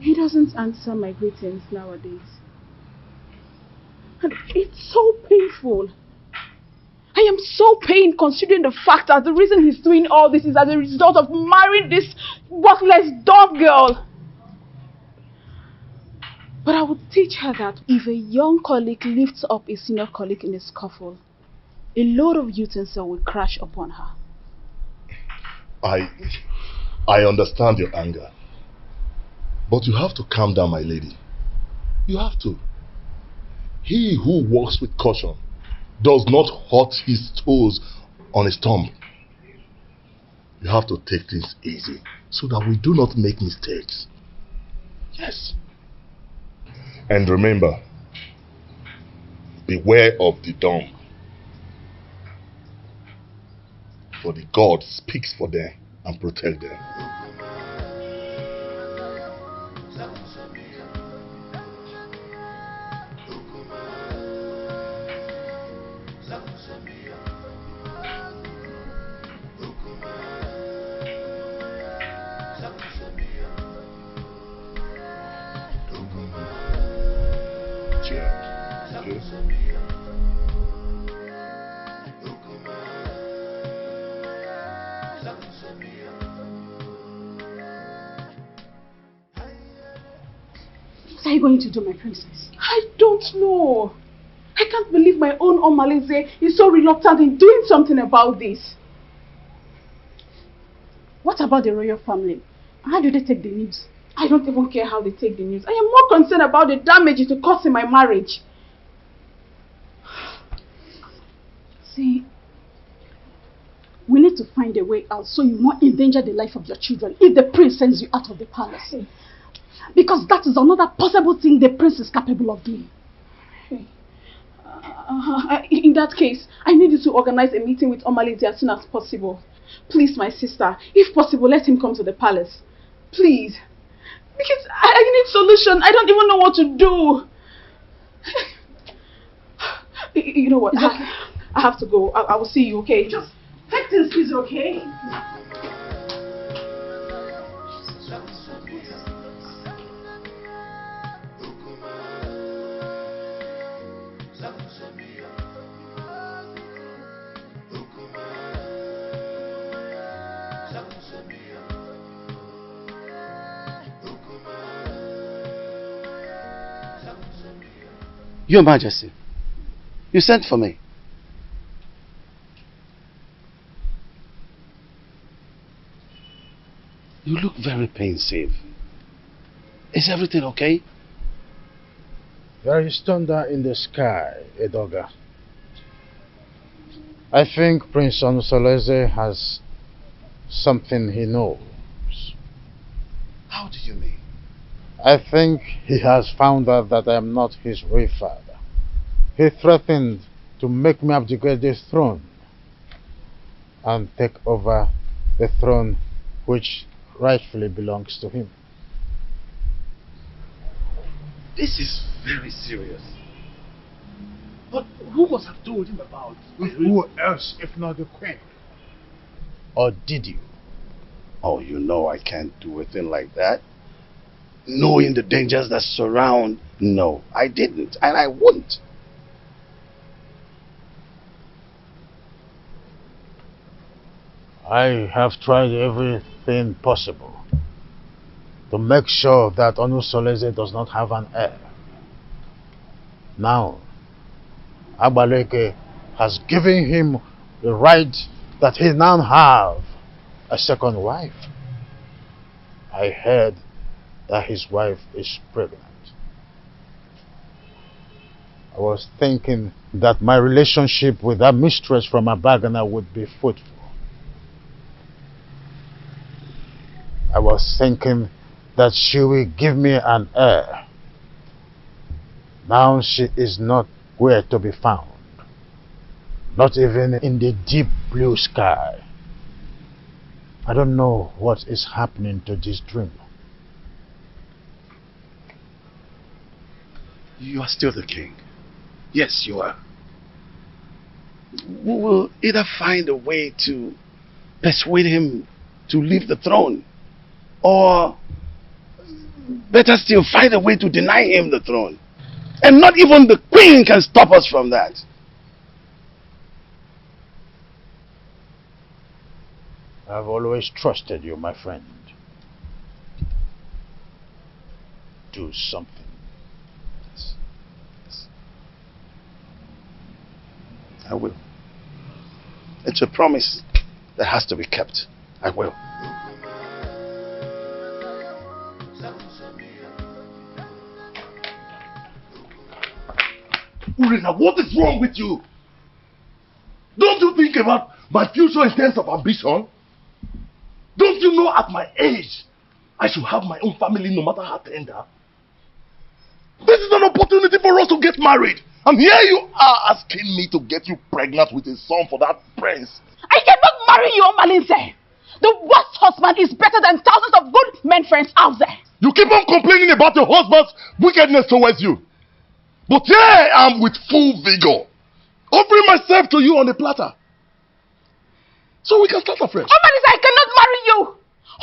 He doesn't answer my greetings nowadays. And it's so painful. I am so pained considering the fact that the reason he's doing all this is as a result of marrying this worthless dog girl. But I would teach her that if a young colleague lifts up a senior colleague in a scuffle, a load of utensil will crash upon her. I understand your anger. But you have to calm down, my lady. You have to. He who walks with caution does not hurt his toes on his thumb. You have to take things easy so that we do not make mistakes. Yes. And remember, beware of the dumb. For the God speaks for them and protect them. What are you going to do, my princess? I don't know. I can't believe my own Omalize is so reluctant in doing something about this. What about the royal family? How do they take the news? I don't even care how they take the news. I am more concerned about the damage it will cause in my marriage. See, we need to find a way out so you won't endanger the life of your children if the prince sends you out of the palace. Because that is another possible thing the prince is capable of doing. In that case, I need you to organize a meeting with Omalize as soon as possible. Please, my sister, if possible, let him come to the palace. Please. Because I need solution. I don't even know what to do. You know what? I have to go. I will see you, okay? Just take things easy, okay? Your Majesty, you sent for me. You look very pensive. Is everything okay? There is thunder in the sky, Edoga. I think Prince Onusoleze has something he knows. How do you mean? I think he has found out that I am not his real father. He threatened to make me abdicate the throne and take over the throne which rightfully belongs to him. This is very serious. But who must have told him about it? Who else if not the queen? Or did you? Oh, you know I can't do a thing like that. Knowing the dangers that surround, no, I didn't, and I wouldn't. I have tried everything possible to make sure that Onusoleze does not have an heir. Now, Agbaleke has given him the right that he now have a second wife. I heard that his wife is pregnant. I was thinking that my relationship with that mistress from Abagana would be fruitful. I was thinking that she will give me an heir. Now she is not where to be found. Not even in the deep blue sky. I don't know what is happening to this dream. You are still the king. Yes, you are. We will either find a way to persuade him to leave the throne, or better still, find a way to deny him the throne. And not even the queen can stop us from that. I've always trusted you, my friend. Do something. Yes. I will. It's a promise that has to be kept. I will. Urena, what is wrong with you? Don't you think about my future in terms of ambition? Don't you know at my age, I should have my own family no matter how tender? This is an opportunity for us to get married. And here you are asking me to get you pregnant with a son for that prince. I cannot marry you, Omalinze. The worst husband is better than thousands of good men friends out there. You keep on complaining about your husband's wickedness towards you. But here I am with full vigor, offering myself to you on a platter. So we can start afresh. Omalinze, I cannot marry you.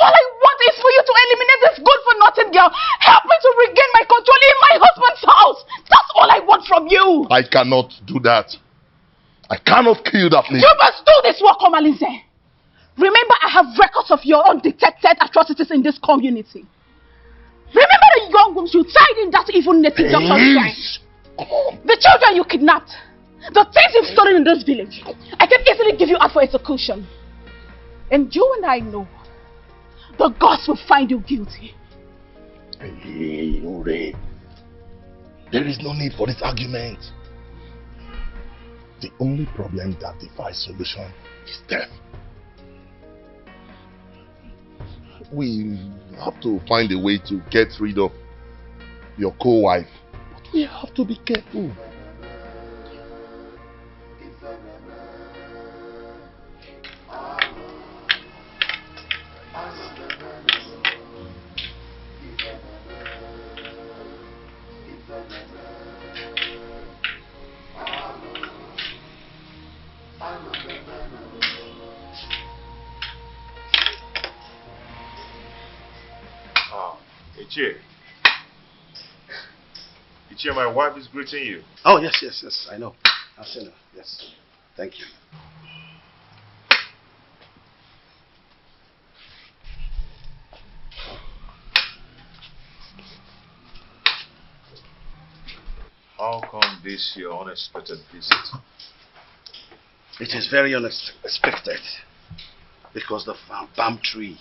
All I want is for you to eliminate this good-for-nothing girl. Help me to regain my control in my husband's house. That's all I want from you. I cannot do that. I cannot kill that lady. You must do this work, Omalinze. Remember, I have records of your undetected atrocities in this community. Remember that young wombs you tied in that evil native doctor's shrine. The children you kidnapped. The things you've stolen in this village. I can easily give you out for execution. And you and I know the gods will find you guilty. Hey, Ure. There is no need for this argument. The only problem that defies solution is death. We have to find a way to get rid of your co-wife. But we have to be careful. Ichie, my wife is greeting you. Oh, yes, I know. I've seen her. Yes. Thank you. How come this your unexpected visit? It is very unexpected because the palm tree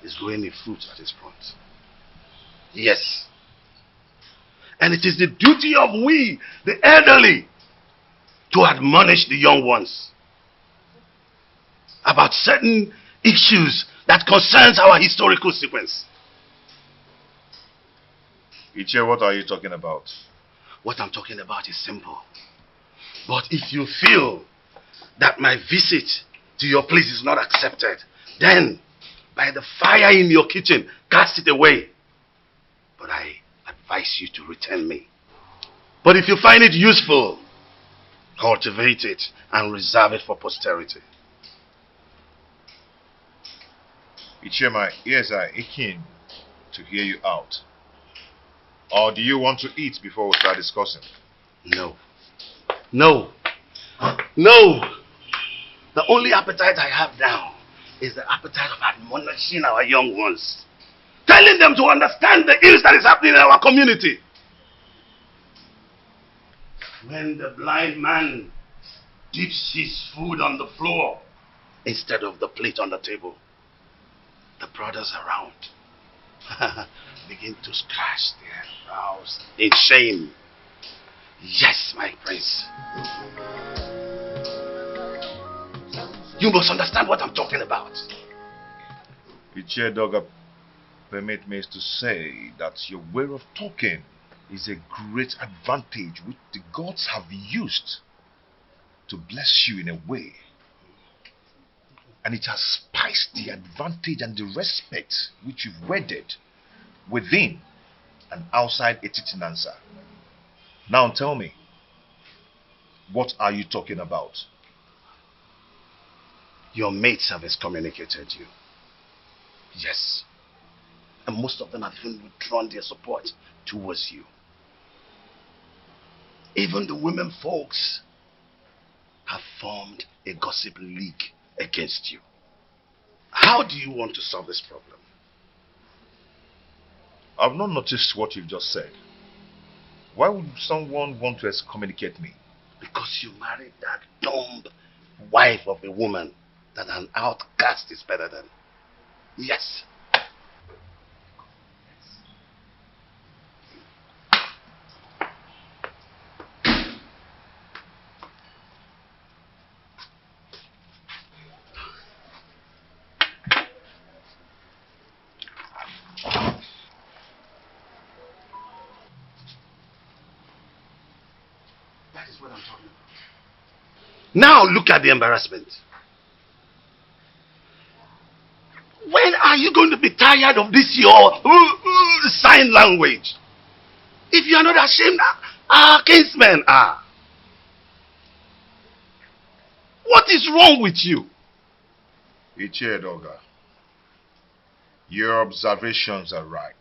is growing a fruit at its front. Yes. And it is the duty of we, the elderly, to admonish the young ones about certain issues that concerns our historical sequence. Ichie, what are you talking about? What I'm talking about is simple. But if you feel that my visit to your place is not accepted, then by the fire in your kitchen, cast it away. But I advise you to return me. But if you find it useful, cultivate it and reserve it for posterity. Ichie, my ears are aching to hear you out. Or do you want to eat before we start discussing? No. No. No. The only appetite I have now is the appetite of admonishing our young ones. Telling them to understand the ills that is happening in our community. When the blind man dips his food on the floor instead of the plate on the table, the brothers around begin to scratch their brows in shame. Yes, my prince. You must understand what I'm talking about. Ichie Doga, permit me to say that your way of talking is a great advantage which the gods have used to bless you in a way. And it has spiced the advantage and the respect which you've wedded within and outside Etitinansa. Now tell me, what are you talking about? Your mates have excommunicated you. Yes. And most of them have even withdrawn their support towards you. Even the women folks have formed a gossip league against you. How do you want to solve this problem? I've not noticed what you've just said. Why would someone want to excommunicate me? Because you married that dumb wife of a woman that an outcast is better than. Yes. That is what I'm talking about. Now look at the embarrassment. When are you going to be tired of this your sign language? If you are not ashamed, our kinsmen are. What is wrong with you? Ichie Doga, your observations are right.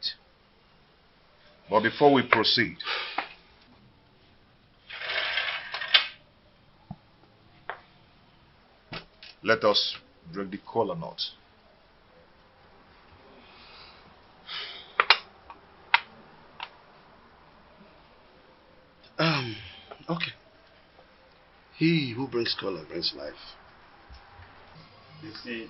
But before we proceed, let us break the kola nut. He who brings color brings life. You see,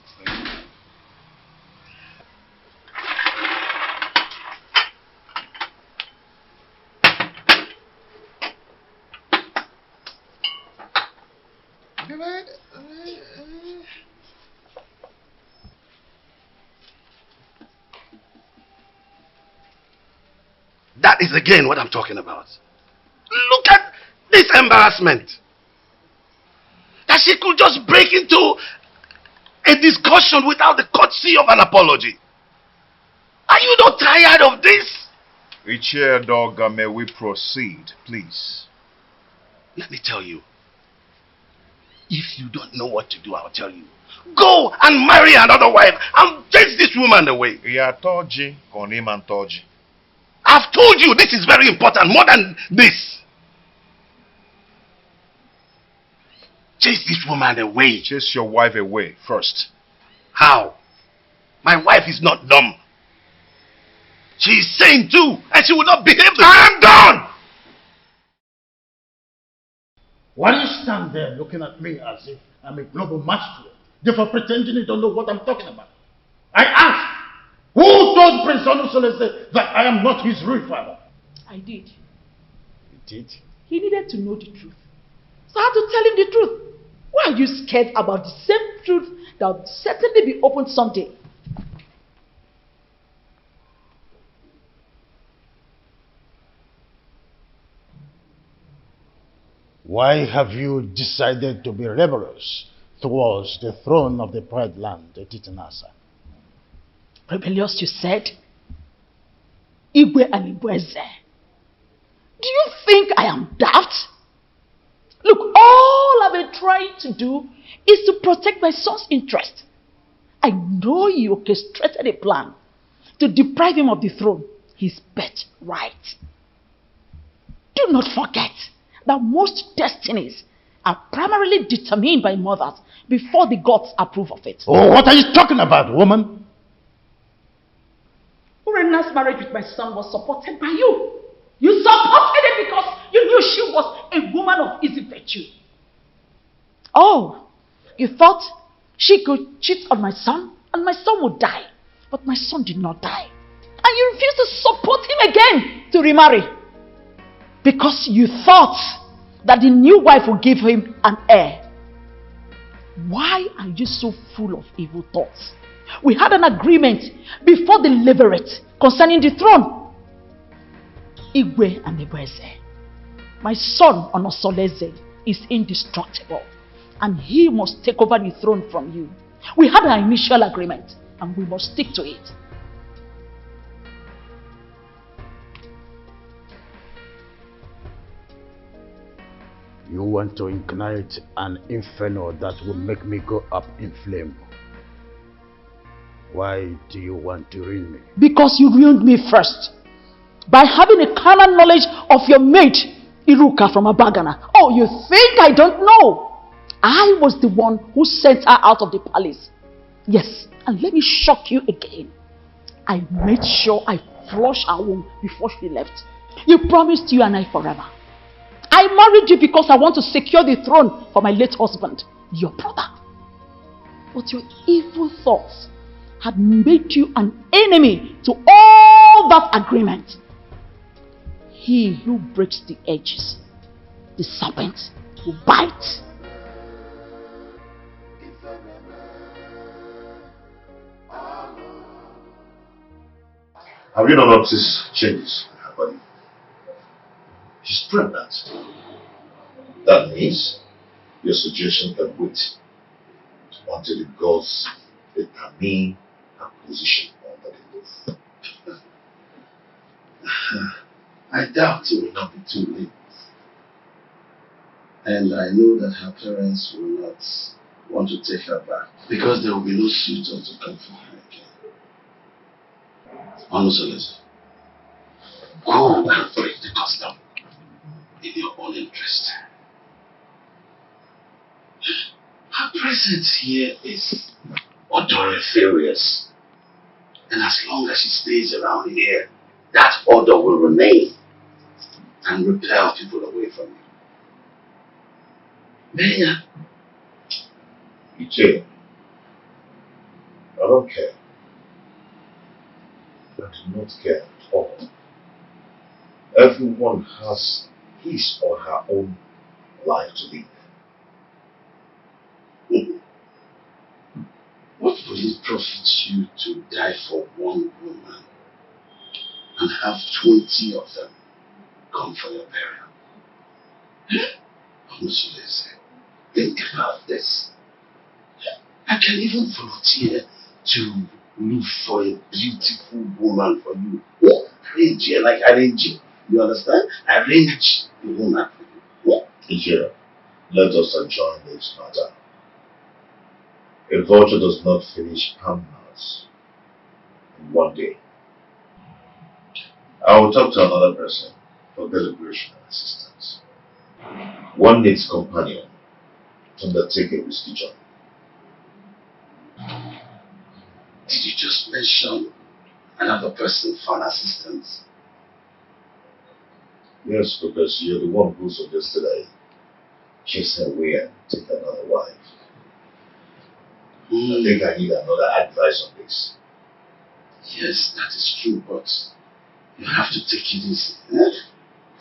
That is again what I'm talking about. Look at this embarrassment. That she could just break into a discussion without the courtesy of an apology. Are you not tired of this? Richard Dogger, may we proceed, please? Let me tell you. If you don't know what to do, I'll tell you. Go and marry another wife and chase this woman away. I've told you this is very important, more than this. Chase this woman away. Chase your wife away first. How? My wife is not dumb. She is sane too, and she will not behave the I am done! Why do you stand there looking at me as if I'm a global master, therefore pretending you don't know what I'm talking about? I ask, who told Prince Onusolese that I am not his real father? I did. You did? He needed to know the truth. So I had to tell him the truth. Why are you scared about the same truth that will certainly be opened someday? Why have you decided to be rebellious towards the throne of the Pride Land, Etitinasa? Rebellious, you said? Igwe and Igweze. Do you think I am daft? Look, all I've been trying to do is to protect my son's interest. I know you orchestrated a plan to deprive him of the throne, his birthright. Do not forget that most destinies are primarily determined by mothers before the gods approve of it. Oh, what are you talking about, woman? Urena's marriage with my son was supported by you. You supported it because you knew she was a woman of easy virtue. Oh, you thought she could cheat on my son and my son would die. But my son did not die. And you refused to support him again to remarry. Because you thought that the new wife would give him an heir. Why are you so full of evil thoughts? We had an agreement before the Levirate concerning the throne. Igwe and Igweze. My son Onosoleze is indestructible and he must take over the throne from you. We had an initial agreement and we must stick to it. You want to ignite an inferno that will make me go up in flame. Why do you want to ruin me? Because you ruined me first. By having a carnal knowledge of your mate, Iruka from Abagana. Oh, you think I don't know? I was the one who sent her out of the palace. Yes, and let me shock you again. I made sure I flushed her womb before she left. You promised you and I forever. I married you because I want to secure the throne for my late husband, your brother. But your evil thoughts had made you an enemy to all that agreement. He who breaks the edges, the serpent will bite. Have you not noticed changes in her body? She's pregnant. That means your suggestion can wait until the gods determine her position under the roof. I doubt it will not be too late. And I know that her parents will not want to take her back because there will be no suitor to come for her again. Onusolese, go and break the custom in your own interest. Her presence here is odoriferous. And as long as she stays around here, that odor will remain and repel people away from you. Maya. EJ, I don't care. I do not care at all. Everyone has his or her own life to live. What would it profit you to die for one woman and have 20 of them come for your burial? Honestly, think about this. I can even volunteer to look for a beautiful woman for you. What? Arrange her, like arrange it. You understand? Arrange the woman for you. What? EJ, let us adjourn this matter. A vulture does not finish hamlets in one day. I will talk to another person for deliberation and assistance. One needs companion to undertake a risky journey. Did you just mention another person for an assistance? Yes, because you're the one who suggested I chase her away and take another wife. I think I need another advice on this. Yes, that is true, but you have to take it easy.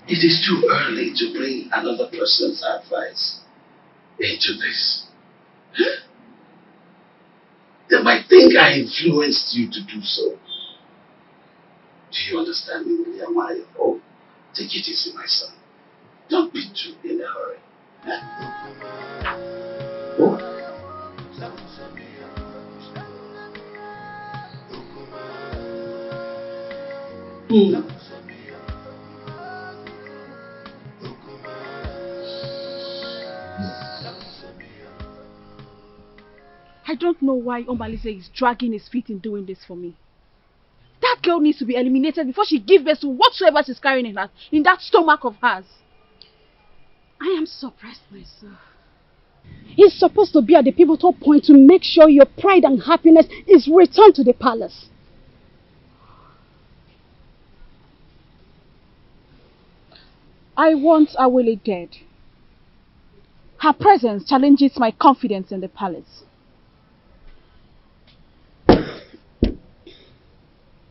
It is too early to bring another person's advice into this. They might think I influenced you to do so. Do you understand me, William? Oh, take it easy, my son. Don't be too in a hurry. Oh. I don't know why Omalize is dragging his feet in doing this for me. That girl needs to be eliminated before she gives birth to whatsoever she's carrying in that stomach of hers. I am suppressed myself. He's supposed to be at the pivotal point to make sure your pride and happiness is returned to the palace. I want Awele dead. Her presence challenges my confidence in the palace.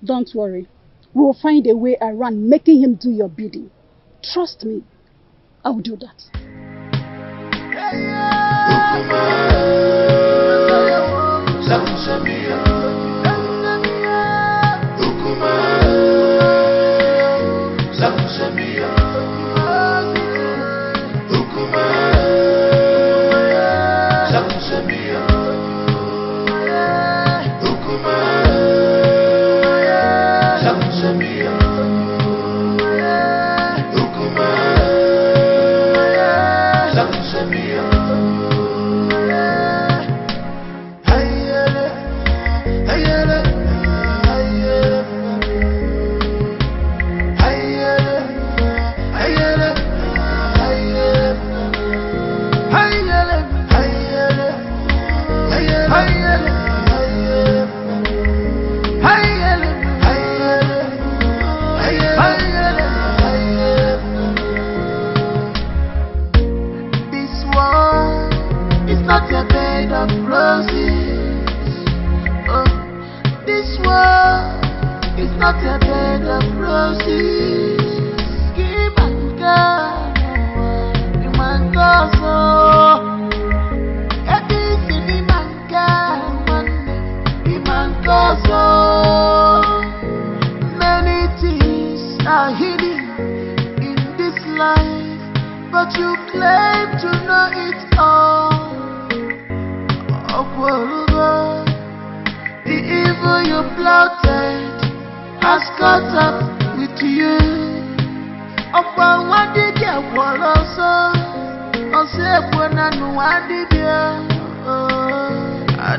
Don't worry. We will find a way around making him do your bidding. Trust me. I will do that.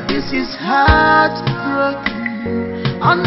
This is heartbroken. On